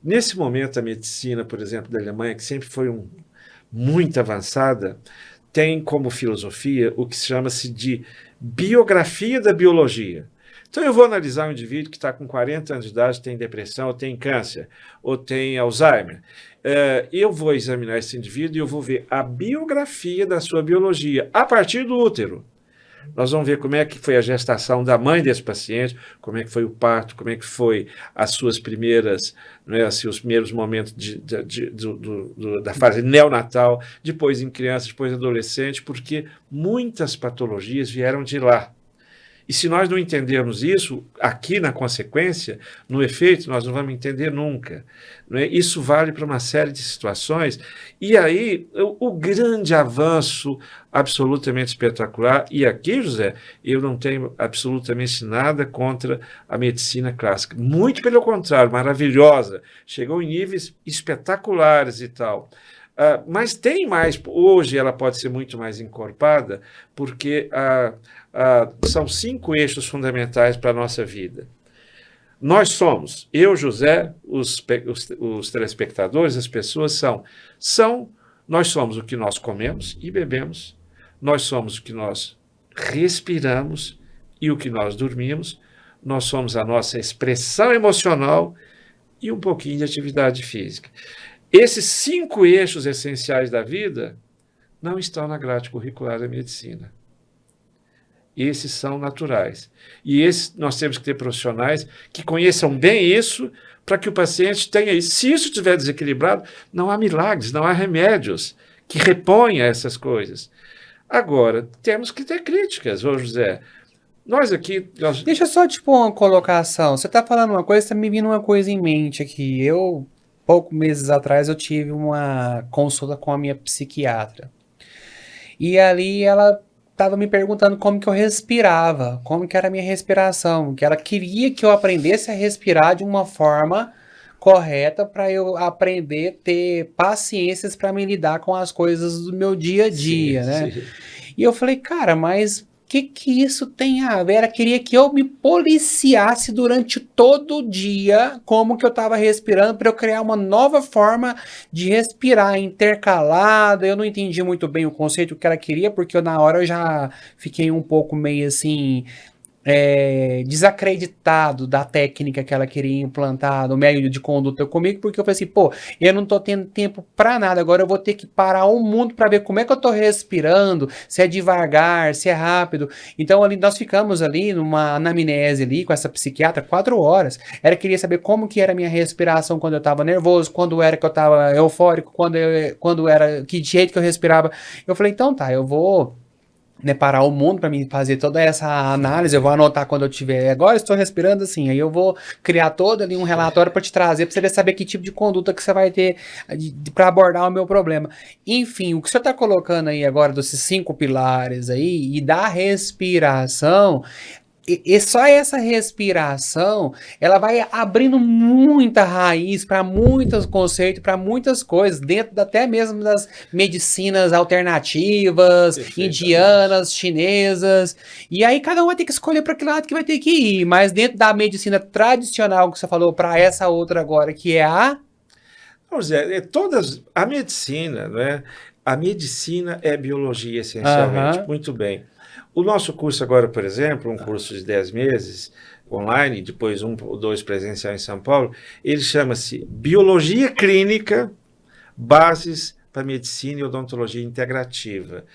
Speaker 2: Nesse momento, a medicina, por exemplo, da Alemanha, que sempre foi muito avançada, tem como filosofia o que chama-se de biografia da biologia. Então, eu vou analisar um indivíduo que está com 40 anos de idade, tem depressão, ou tem câncer, ou tem Alzheimer. Eu vou examinar esse indivíduo e eu vou ver a biografia da sua biologia a partir do útero. Nós vamos ver como é que foi a gestação da mãe desse paciente, como é que foi o parto, como é que foi as suas primeiras, né, assim, os primeiros momentos da fase neonatal, depois em criança, depois em adolescente, porque muitas patologias vieram de lá. E se nós não entendermos isso, aqui na consequência, no efeito, nós não vamos entender nunca. Não é? Isso vale para uma série de situações. E aí, o grande avanço absolutamente espetacular, e aqui, José, eu não tenho absolutamente nada contra a medicina clássica. Muito pelo contrário, maravilhosa. Chegou em níveis espetaculares e tal. Mas tem mais, hoje ela pode ser muito mais encorpada, porque são 5 eixos fundamentais para a nossa vida. Nós somos, eu, José, os telespectadores, as pessoas nós somos o que nós comemos e bebemos, Nós somos o que nós respiramos e o que nós dormimos. Nós somos a nossa expressão emocional e um pouquinho de atividade física. Esses 5 eixos essenciais da vida não estão na grade curricular da medicina. Esses são naturais. E nós temos que ter profissionais que conheçam bem isso para que o paciente tenha isso. Se isso estiver desequilibrado, não há milagres, não há remédios que reponham essas coisas. Agora, temos que ter críticas, ô José. Nós aqui...
Speaker 1: Deixa eu só, uma colocação. Você está falando uma coisa, está me vindo uma coisa em mente aqui. Poucos meses atrás, eu tive uma consulta com a minha psiquiatra. E ali ela estava me perguntando como que eu respirava, como que era a minha respiração, que ela queria que eu aprendesse a respirar de uma forma correta para eu aprender a ter paciências para me lidar com as coisas do meu dia a dia, né? Sim. E eu falei, cara, mas o que isso tem a ver? Ela queria que eu me policiasse durante todo o dia como que eu estava respirando para eu criar uma nova forma de respirar intercalada. Eu não entendi muito bem o conceito que ela queria, porque na hora eu já fiquei um pouco meio assim... desacreditado da técnica que ela queria implantar no meio de conduta comigo, porque eu falei assim, eu não tô tendo tempo pra nada, agora eu vou ter que parar o mundo pra ver como é que eu tô respirando, se é devagar, se é rápido. Então ali nós ficamos ali numa anamnese ali com essa psiquiatra 4 horas. Ela queria saber como que era a minha respiração quando eu tava nervoso, quando era que eu tava eufórico, quando era, que jeito que eu respirava. Eu falei, então tá, eu vou parar o mundo para mim fazer toda essa análise, eu vou anotar quando eu tiver, agora estou respirando assim, aí eu vou criar todo ali um relatório para te trazer, para você saber que tipo de conduta que você vai ter para abordar o meu problema. Enfim, o que você está colocando aí agora desses 5 pilares aí e da respiração, e só essa respiração, ela vai abrindo muita raiz para muitos conceitos, para muitas coisas, dentro até mesmo das medicinas alternativas, indianas, chinesas. E aí cada um vai ter que escolher para que lado que vai ter que ir. Mas dentro da medicina tradicional que você falou, para essa outra agora, que é a...
Speaker 2: a medicina, né? A medicina é biologia, essencialmente. Muito bem. O nosso curso agora, por exemplo, um curso de 10 meses, online, depois 1 ou 2 presencial em São Paulo, ele chama-se Biologia Clínica, Bases para Medicina e Odontologia Integrativa.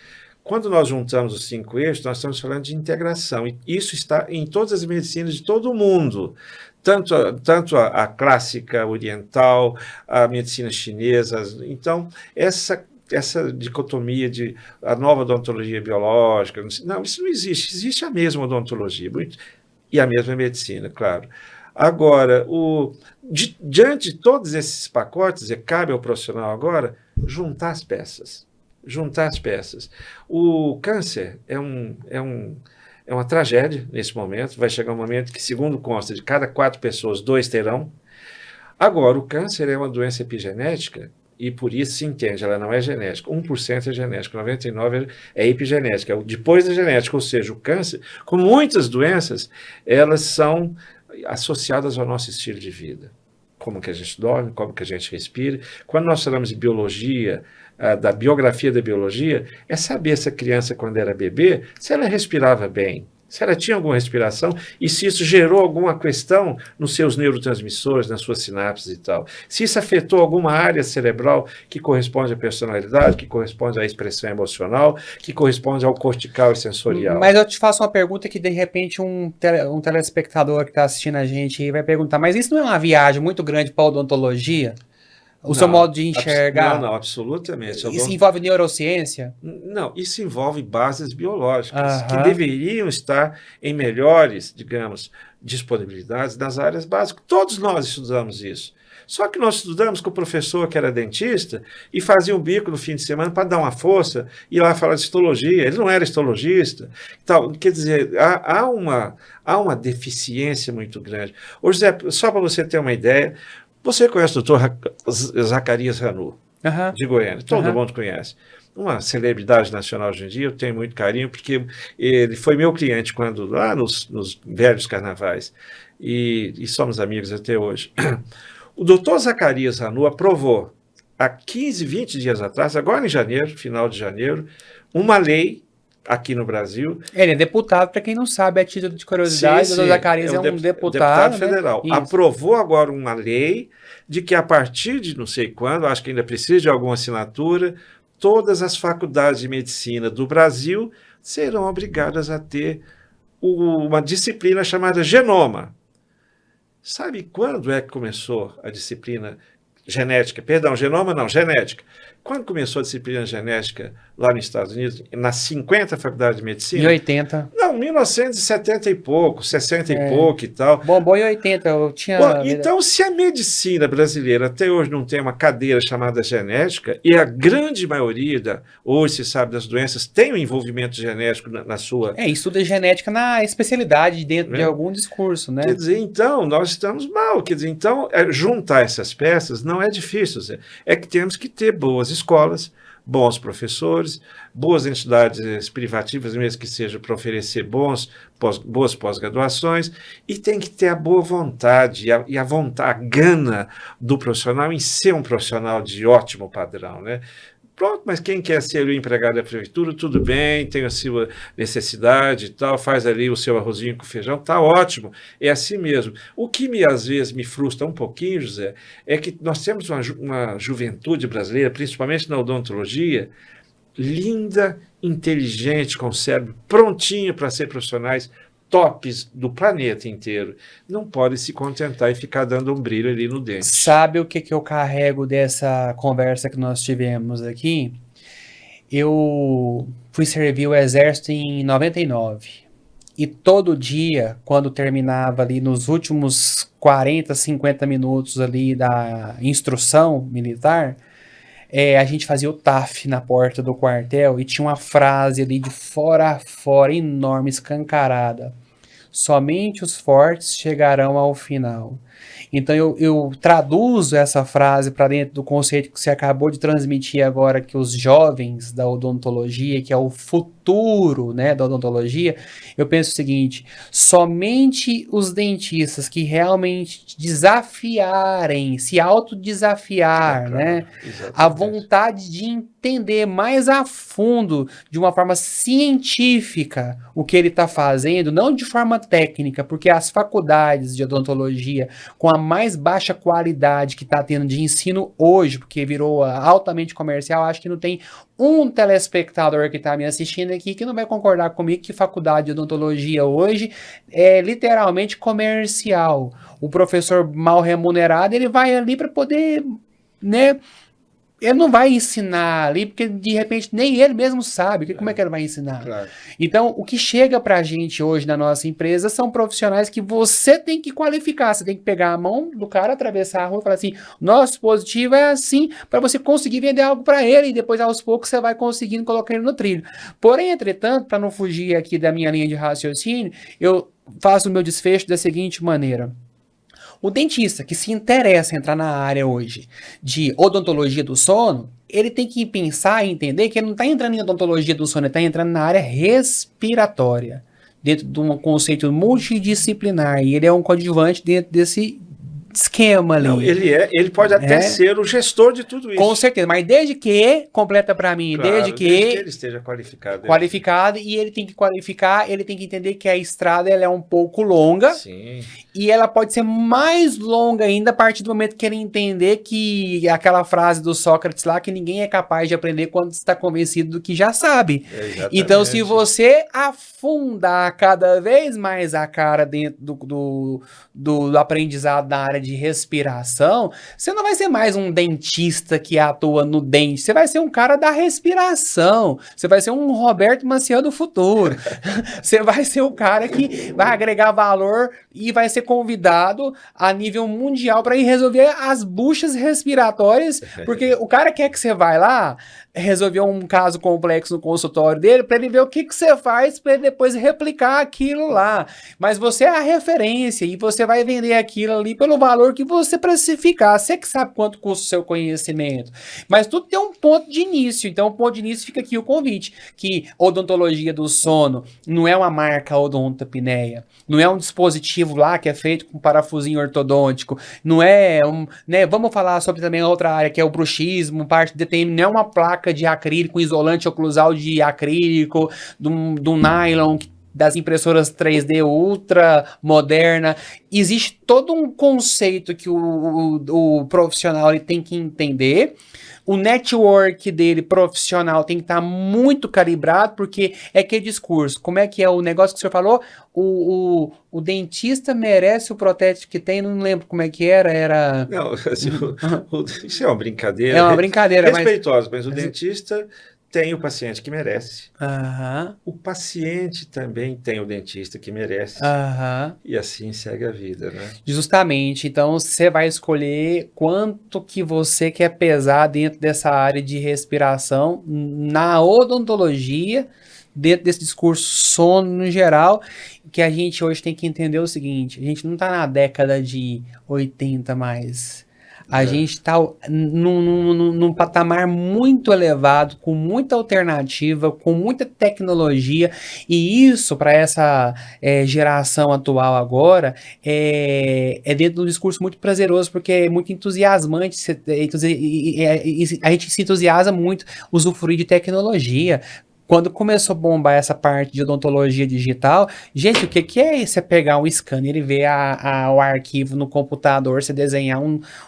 Speaker 2: Quando nós juntamos os 5 eixos, nós estamos falando de integração, e isso está em todas as medicinas de todo o mundo, tanto a clássica oriental, a medicina chinesa. Então, essa dicotomia de a nova odontologia biológica, não, isso não existe. Existe a mesma odontologia e a mesma medicina, claro. Agora, diante de todos esses pacotes, cabe ao profissional agora juntar as peças. O câncer é uma tragédia nesse momento. Vai chegar um momento que, segundo consta, de cada 4 pessoas, 2 terão. Agora, o câncer é uma doença epigenética, e por isso se entende, ela não é genética. 1% é genético, 99% é epigenética, depois da genética, ou seja, o câncer, como muitas doenças, elas são associadas ao nosso estilo de vida. Como que a gente dorme, como que a gente respira. Quando nós falamos de biologia, da biografia da biologia, é saber se a criança, quando era bebê, se ela respirava bem, se ela tinha alguma respiração e se isso gerou alguma questão nos seus neurotransmissores, nas suas sinapses e tal. Se isso afetou alguma área cerebral que corresponde à personalidade, que corresponde à expressão emocional, que corresponde ao cortical e sensorial.
Speaker 1: Mas eu te faço uma pergunta que, de repente, um telespectador que está assistindo a gente vai perguntar, mas isso não é uma viagem muito grande para a odontologia? Seu modo de enxergar?
Speaker 2: Não, absolutamente.
Speaker 1: Isso envolve neurociência?
Speaker 2: Não, isso envolve bases biológicas que deveriam estar em melhores, digamos, disponibilidades das áreas básicas. Todos nós estudamos isso. Só que nós estudamos com o professor que era dentista e fazia um bico no fim de semana para dar uma força e ir lá falar de histologia. Ele não era histologista. Então, quer dizer, há uma deficiência muito grande. Ô, José, só para você ter uma ideia, você conhece o doutor Zacarias Ranu, de Goiânia, todo mundo conhece. Uma celebridade nacional hoje em dia, eu tenho muito carinho, porque ele foi meu cliente lá nos velhos carnavais, e somos amigos até hoje. O doutor Zacarias Ranu aprovou, há 15, 20 dias atrás, agora em janeiro, final de janeiro, uma lei aqui no Brasil.
Speaker 1: Ele é deputado, para quem não sabe, a título de curiosidade, o Dr. Zacarias é um deputado, né?
Speaker 2: federal.
Speaker 1: Isso.
Speaker 2: Aprovou agora uma lei de que a partir de não sei quando, acho que ainda precisa de alguma assinatura, todas as faculdades de medicina do Brasil serão obrigadas a ter uma disciplina chamada genoma. Sabe quando é que começou a disciplina genética? Perdão, genoma não, genética. Quando começou a disciplina genética lá nos Estados Unidos, nas 50 faculdades de medicina?
Speaker 1: Em 80.
Speaker 2: Não, 1970 e pouco, 60 e pouco e tal.
Speaker 1: Bom, em 80 eu tinha...
Speaker 2: Bom, então, se a medicina brasileira até hoje não tem uma cadeira chamada genética, e a grande maioria, hoje se sabe das doenças, tem um envolvimento genético na sua...
Speaker 1: estuda genética na especialidade dentro de algum discurso, né?
Speaker 2: Quer dizer, então, nós estamos mal. Quer dizer, então, juntar essas peças não é difícil, Zé. É que temos que ter boas escolas, bons professores, boas entidades privativas, mesmo que seja para oferecer boas pós-graduações, e tem que ter a boa vontade a vontade, a gana do profissional em ser um profissional de ótimo padrão, né? Pronto, mas quem quer ser o empregado da prefeitura, tudo bem, tem a sua necessidade e tal, faz ali o seu arrozinho com feijão, tá ótimo, é assim mesmo. O que às vezes me frustra um pouquinho, José, é que nós temos uma juventude brasileira, principalmente na odontologia, linda, inteligente, com o cérebro prontinho para ser profissionais tops do planeta inteiro. Não pode se contentar e ficar dando um brilho ali no dente.
Speaker 1: Sabe o que eu carrego dessa conversa que nós tivemos aqui? Eu fui servir o exército em 99. E todo dia, quando terminava ali nos últimos 40, 50 minutos ali da instrução militar, a gente fazia o TAF na porta do quartel e tinha uma frase ali de fora a fora, enorme, escancarada. Somente os fortes chegarão ao final. Então eu traduzo essa frase para dentro do conceito que você acabou de transmitir agora, que os jovens da odontologia, que é o futuro, né, da odontologia, eu penso o seguinte: somente os dentistas que realmente desafiarem, se autodesafiar, né, a vontade de entender mais a fundo, de uma forma científica, o que ele está fazendo, não de forma técnica, porque as faculdades de odontologia, com a mais baixa qualidade que está tendo de ensino hoje, porque virou altamente comercial, acho que não tem um telespectador que está me assistindo aqui que não vai concordar comigo que faculdade de odontologia hoje é literalmente comercial. O professor mal remunerado, ele vai ali para poder, né? Ele não vai ensinar ali, porque de repente nem ele mesmo sabe como é que ele vai ensinar.
Speaker 2: Claro.
Speaker 1: Então, o que chega pra gente hoje na nossa empresa são profissionais que você tem que qualificar. Você tem que pegar a mão do cara, atravessar a rua e falar assim: nosso dispositivo é assim, para você conseguir vender algo para ele, e depois aos poucos você vai conseguindo colocar ele no trilho. Porém, entretanto, para não fugir aqui da minha linha de raciocínio, eu faço o meu desfecho da seguinte maneira. O dentista que se interessa em entrar na área hoje de odontologia do sono, ele tem que pensar e entender que ele não está entrando em odontologia do sono, ele está entrando na área respiratória, dentro de um conceito multidisciplinar, e ele é um coadjuvante dentro desse esquema ali.
Speaker 2: Não, ele pode até ser o gestor de tudo isso.
Speaker 1: Com certeza, mas desde que, completa para mim,
Speaker 2: claro,
Speaker 1: desde que
Speaker 2: ele esteja qualificado.
Speaker 1: Qualificado, e ele tem que qualificar, ele tem que entender que a estrada ela é um pouco longa.
Speaker 2: Sim.
Speaker 1: E ela pode ser mais longa ainda a partir do momento que ele entender que aquela frase do Sócrates lá, que ninguém é capaz de aprender quando está convencido do que já sabe. Então, se você afundar cada vez mais a cara dentro do aprendizado da área de respiração, você não vai ser mais um dentista que atua no dente, você vai ser um cara da respiração, você vai ser um Roberto Maciel do futuro, você vai ser o cara que vai agregar valor e vai ser convidado a nível mundial para ir resolver as buchas respiratórias, porque o cara quer que você vai lá resolver um caso complexo no consultório dele, para ele ver o que você faz, para ele depois replicar aquilo lá. Mas você é a referência e você vai vender aquilo ali pelo valor que você precificar. Você que sabe quanto custa o seu conhecimento. Mas tudo tem um ponto de início. Então, o ponto de início fica aqui o convite, que odontologia do sono não é uma marca odontopneia, não é um dispositivo lá que é feito com parafusinho ortodôntico, não é vamos falar sobre também outra área que é o bruxismo, parte de DTM, não é uma placa placa de acrílico, isolante oclusal de acrílico, do nylon, das impressoras 3D ultra moderna. Existe todo um conceito que o profissional ele tem que entender. O network dele profissional tem que estar muito calibrado, porque é aquele discurso. Como é que é o negócio que o senhor falou? O dentista merece o protético que tem, não lembro como é que era.
Speaker 2: Não, assim, isso é uma brincadeira.
Speaker 1: É uma brincadeira,
Speaker 2: respeitosa, mas o dentista tem o paciente que merece.
Speaker 1: Aham.
Speaker 2: O paciente também tem o dentista que merece.
Speaker 1: Aham.
Speaker 2: E assim segue a vida, né?
Speaker 1: Justamente. Então, você vai escolher quanto que você quer pesar dentro dessa área de respiração na odontologia, dentro desse discurso sono no geral, que a gente hoje tem que entender o seguinte: a gente não está na década de 80 mais. A gente está num patamar muito elevado, com muita alternativa, com muita tecnologia, e isso, para essa geração atual agora, é dentro de um discurso muito prazeroso, porque é muito entusiasmante, a gente se entusiasma muito usufruir de tecnologia. Quando começou a bombar essa parte de odontologia digital, gente, o que é isso? Você pegar um scanner e ver o arquivo no computador, você desenhar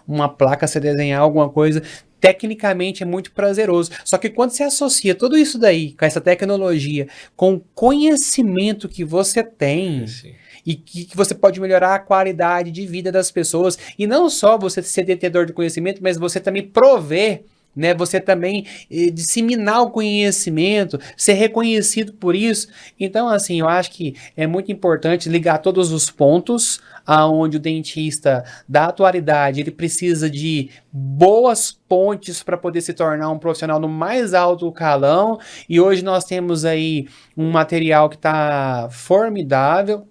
Speaker 1: uma placa, você desenhar alguma coisa, tecnicamente é muito prazeroso. Só que quando você associa tudo isso daí, com essa tecnologia, com o conhecimento que você tem, e que você pode melhorar a qualidade de vida das pessoas, e não só você ser detentor de conhecimento, mas você também prover, né, você também disseminar o conhecimento, ser reconhecido por isso. Então, assim, eu acho que é muito importante ligar todos os pontos aonde o dentista da atualidade ele precisa de boas pontes para poder se tornar um profissional no mais alto calão. E hoje nós temos aí um material que está formidável,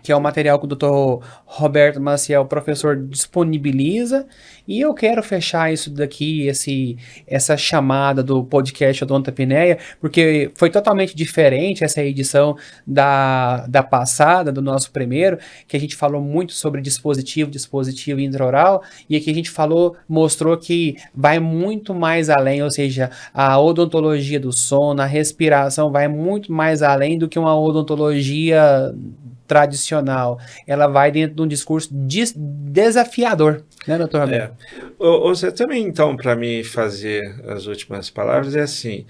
Speaker 1: que é o material que o Dr. Roberto Maciel, professor, disponibiliza, e eu quero fechar isso daqui, essa chamada do podcast Odontoapneia, porque foi totalmente diferente essa edição da passada, do nosso primeiro, que a gente falou muito sobre dispositivo intraoral, e aqui a gente mostrou que vai muito mais além, ou seja, a odontologia do sono, a respiração vai muito mais além do que uma odontologia tradicional. Ela vai dentro de um discurso desafiador, né, doutor Roberto?
Speaker 2: Você também, então, para mim fazer as últimas palavras, é assim,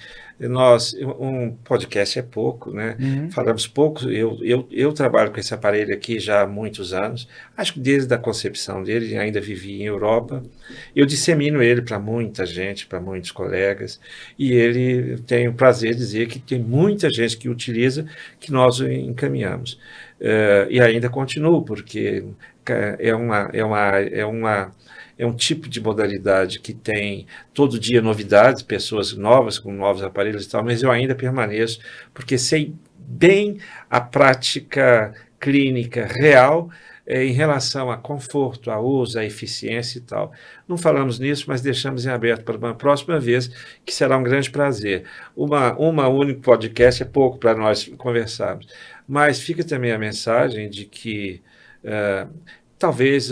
Speaker 2: um podcast é pouco, né? Falamos pouco, eu trabalho com esse aparelho aqui já há muitos anos, acho que desde a concepção dele, ainda vivi em Europa, eu dissemino ele para muita gente, para muitos colegas, e ele tem o prazer de dizer que tem muita gente que utiliza, que nós encaminhamos. E ainda continuo, porque é um tipo de modalidade que tem todo dia novidades, pessoas novas com novos aparelhos e tal, mas eu ainda permaneço, porque sei bem a prática clínica real em relação a conforto, a uso, a eficiência e tal. Não falamos nisso, mas deixamos em aberto para uma próxima vez, que será um grande prazer. Uma único podcast é pouco para nós conversarmos, mas fica também a mensagem de que talvez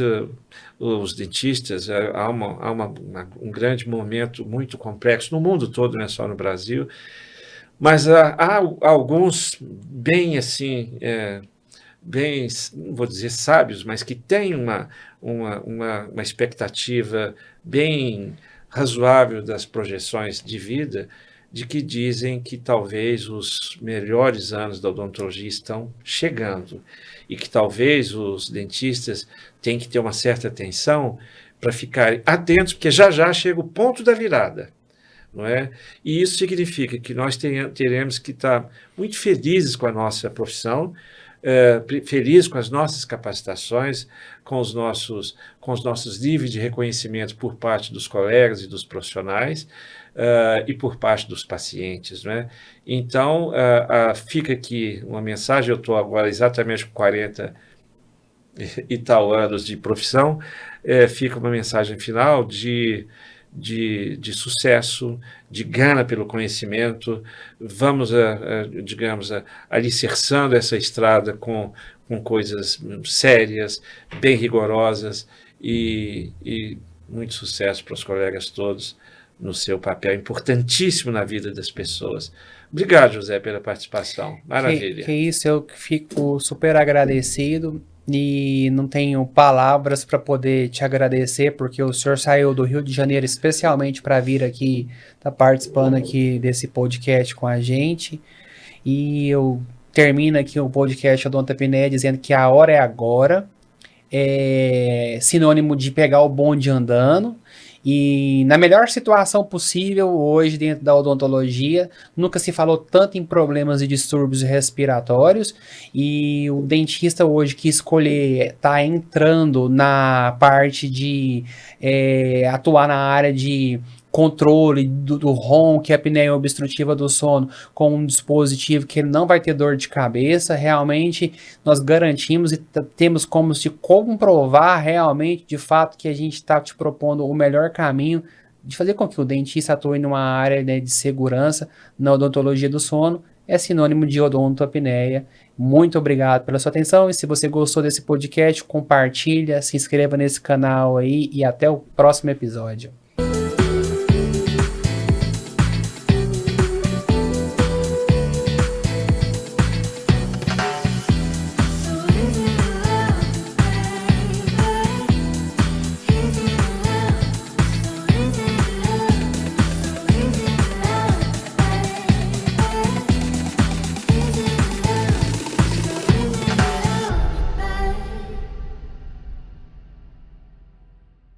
Speaker 2: os dentistas, há um grande momento muito complexo no mundo todo, não é só no Brasil, mas há alguns bem assim, bem, não vou dizer sábios, mas que têm uma expectativa bem razoável das projeções de vida, de que dizem que talvez os melhores anos da odontologia estão chegando e que talvez os dentistas têm que ter uma certa atenção para ficarem atentos, porque já chega o ponto da virada, não é? E isso significa que nós teremos que estar muito felizes com a nossa profissão, felizes com as nossas capacitações, com os nossos níveis de reconhecimento por parte dos colegas e dos profissionais, e por parte dos pacientes, né? Então, fica aqui uma mensagem, eu estou agora exatamente com 40 e tal anos de profissão, fica uma mensagem final de sucesso, de gana pelo conhecimento, vamos, digamos, alicerçando essa estrada com coisas sérias, bem rigorosas, e muito sucesso para os colegas todos no seu papel importantíssimo na vida das pessoas. Obrigado, José, pela participação. Maravilha.
Speaker 1: Que isso, eu fico super agradecido e não tenho palavras para poder te agradecer, porque o senhor saiu do Rio de Janeiro especialmente para vir aqui, tá participando aqui desse podcast com a gente. E eu termino aqui o podcast Odonto Apneia dizendo que a hora é agora, é sinônimo de pegar o bonde andando. E na melhor situação possível hoje dentro da odontologia, nunca se falou tanto em problemas e distúrbios respiratórios, e o dentista hoje que escolher tá entrando na parte de atuar na área de controle do ROM, que é a apneia obstrutiva do sono, com um dispositivo que ele não vai ter dor de cabeça, realmente nós garantimos e temos como se comprovar realmente, de fato, que a gente está te propondo o melhor caminho de fazer com que o dentista atue numa área, né, de segurança na odontologia do sono. É sinônimo de odontoapneia. Muito obrigado pela sua atenção, e se você gostou desse podcast, compartilha, se inscreva nesse canal aí e até o próximo episódio.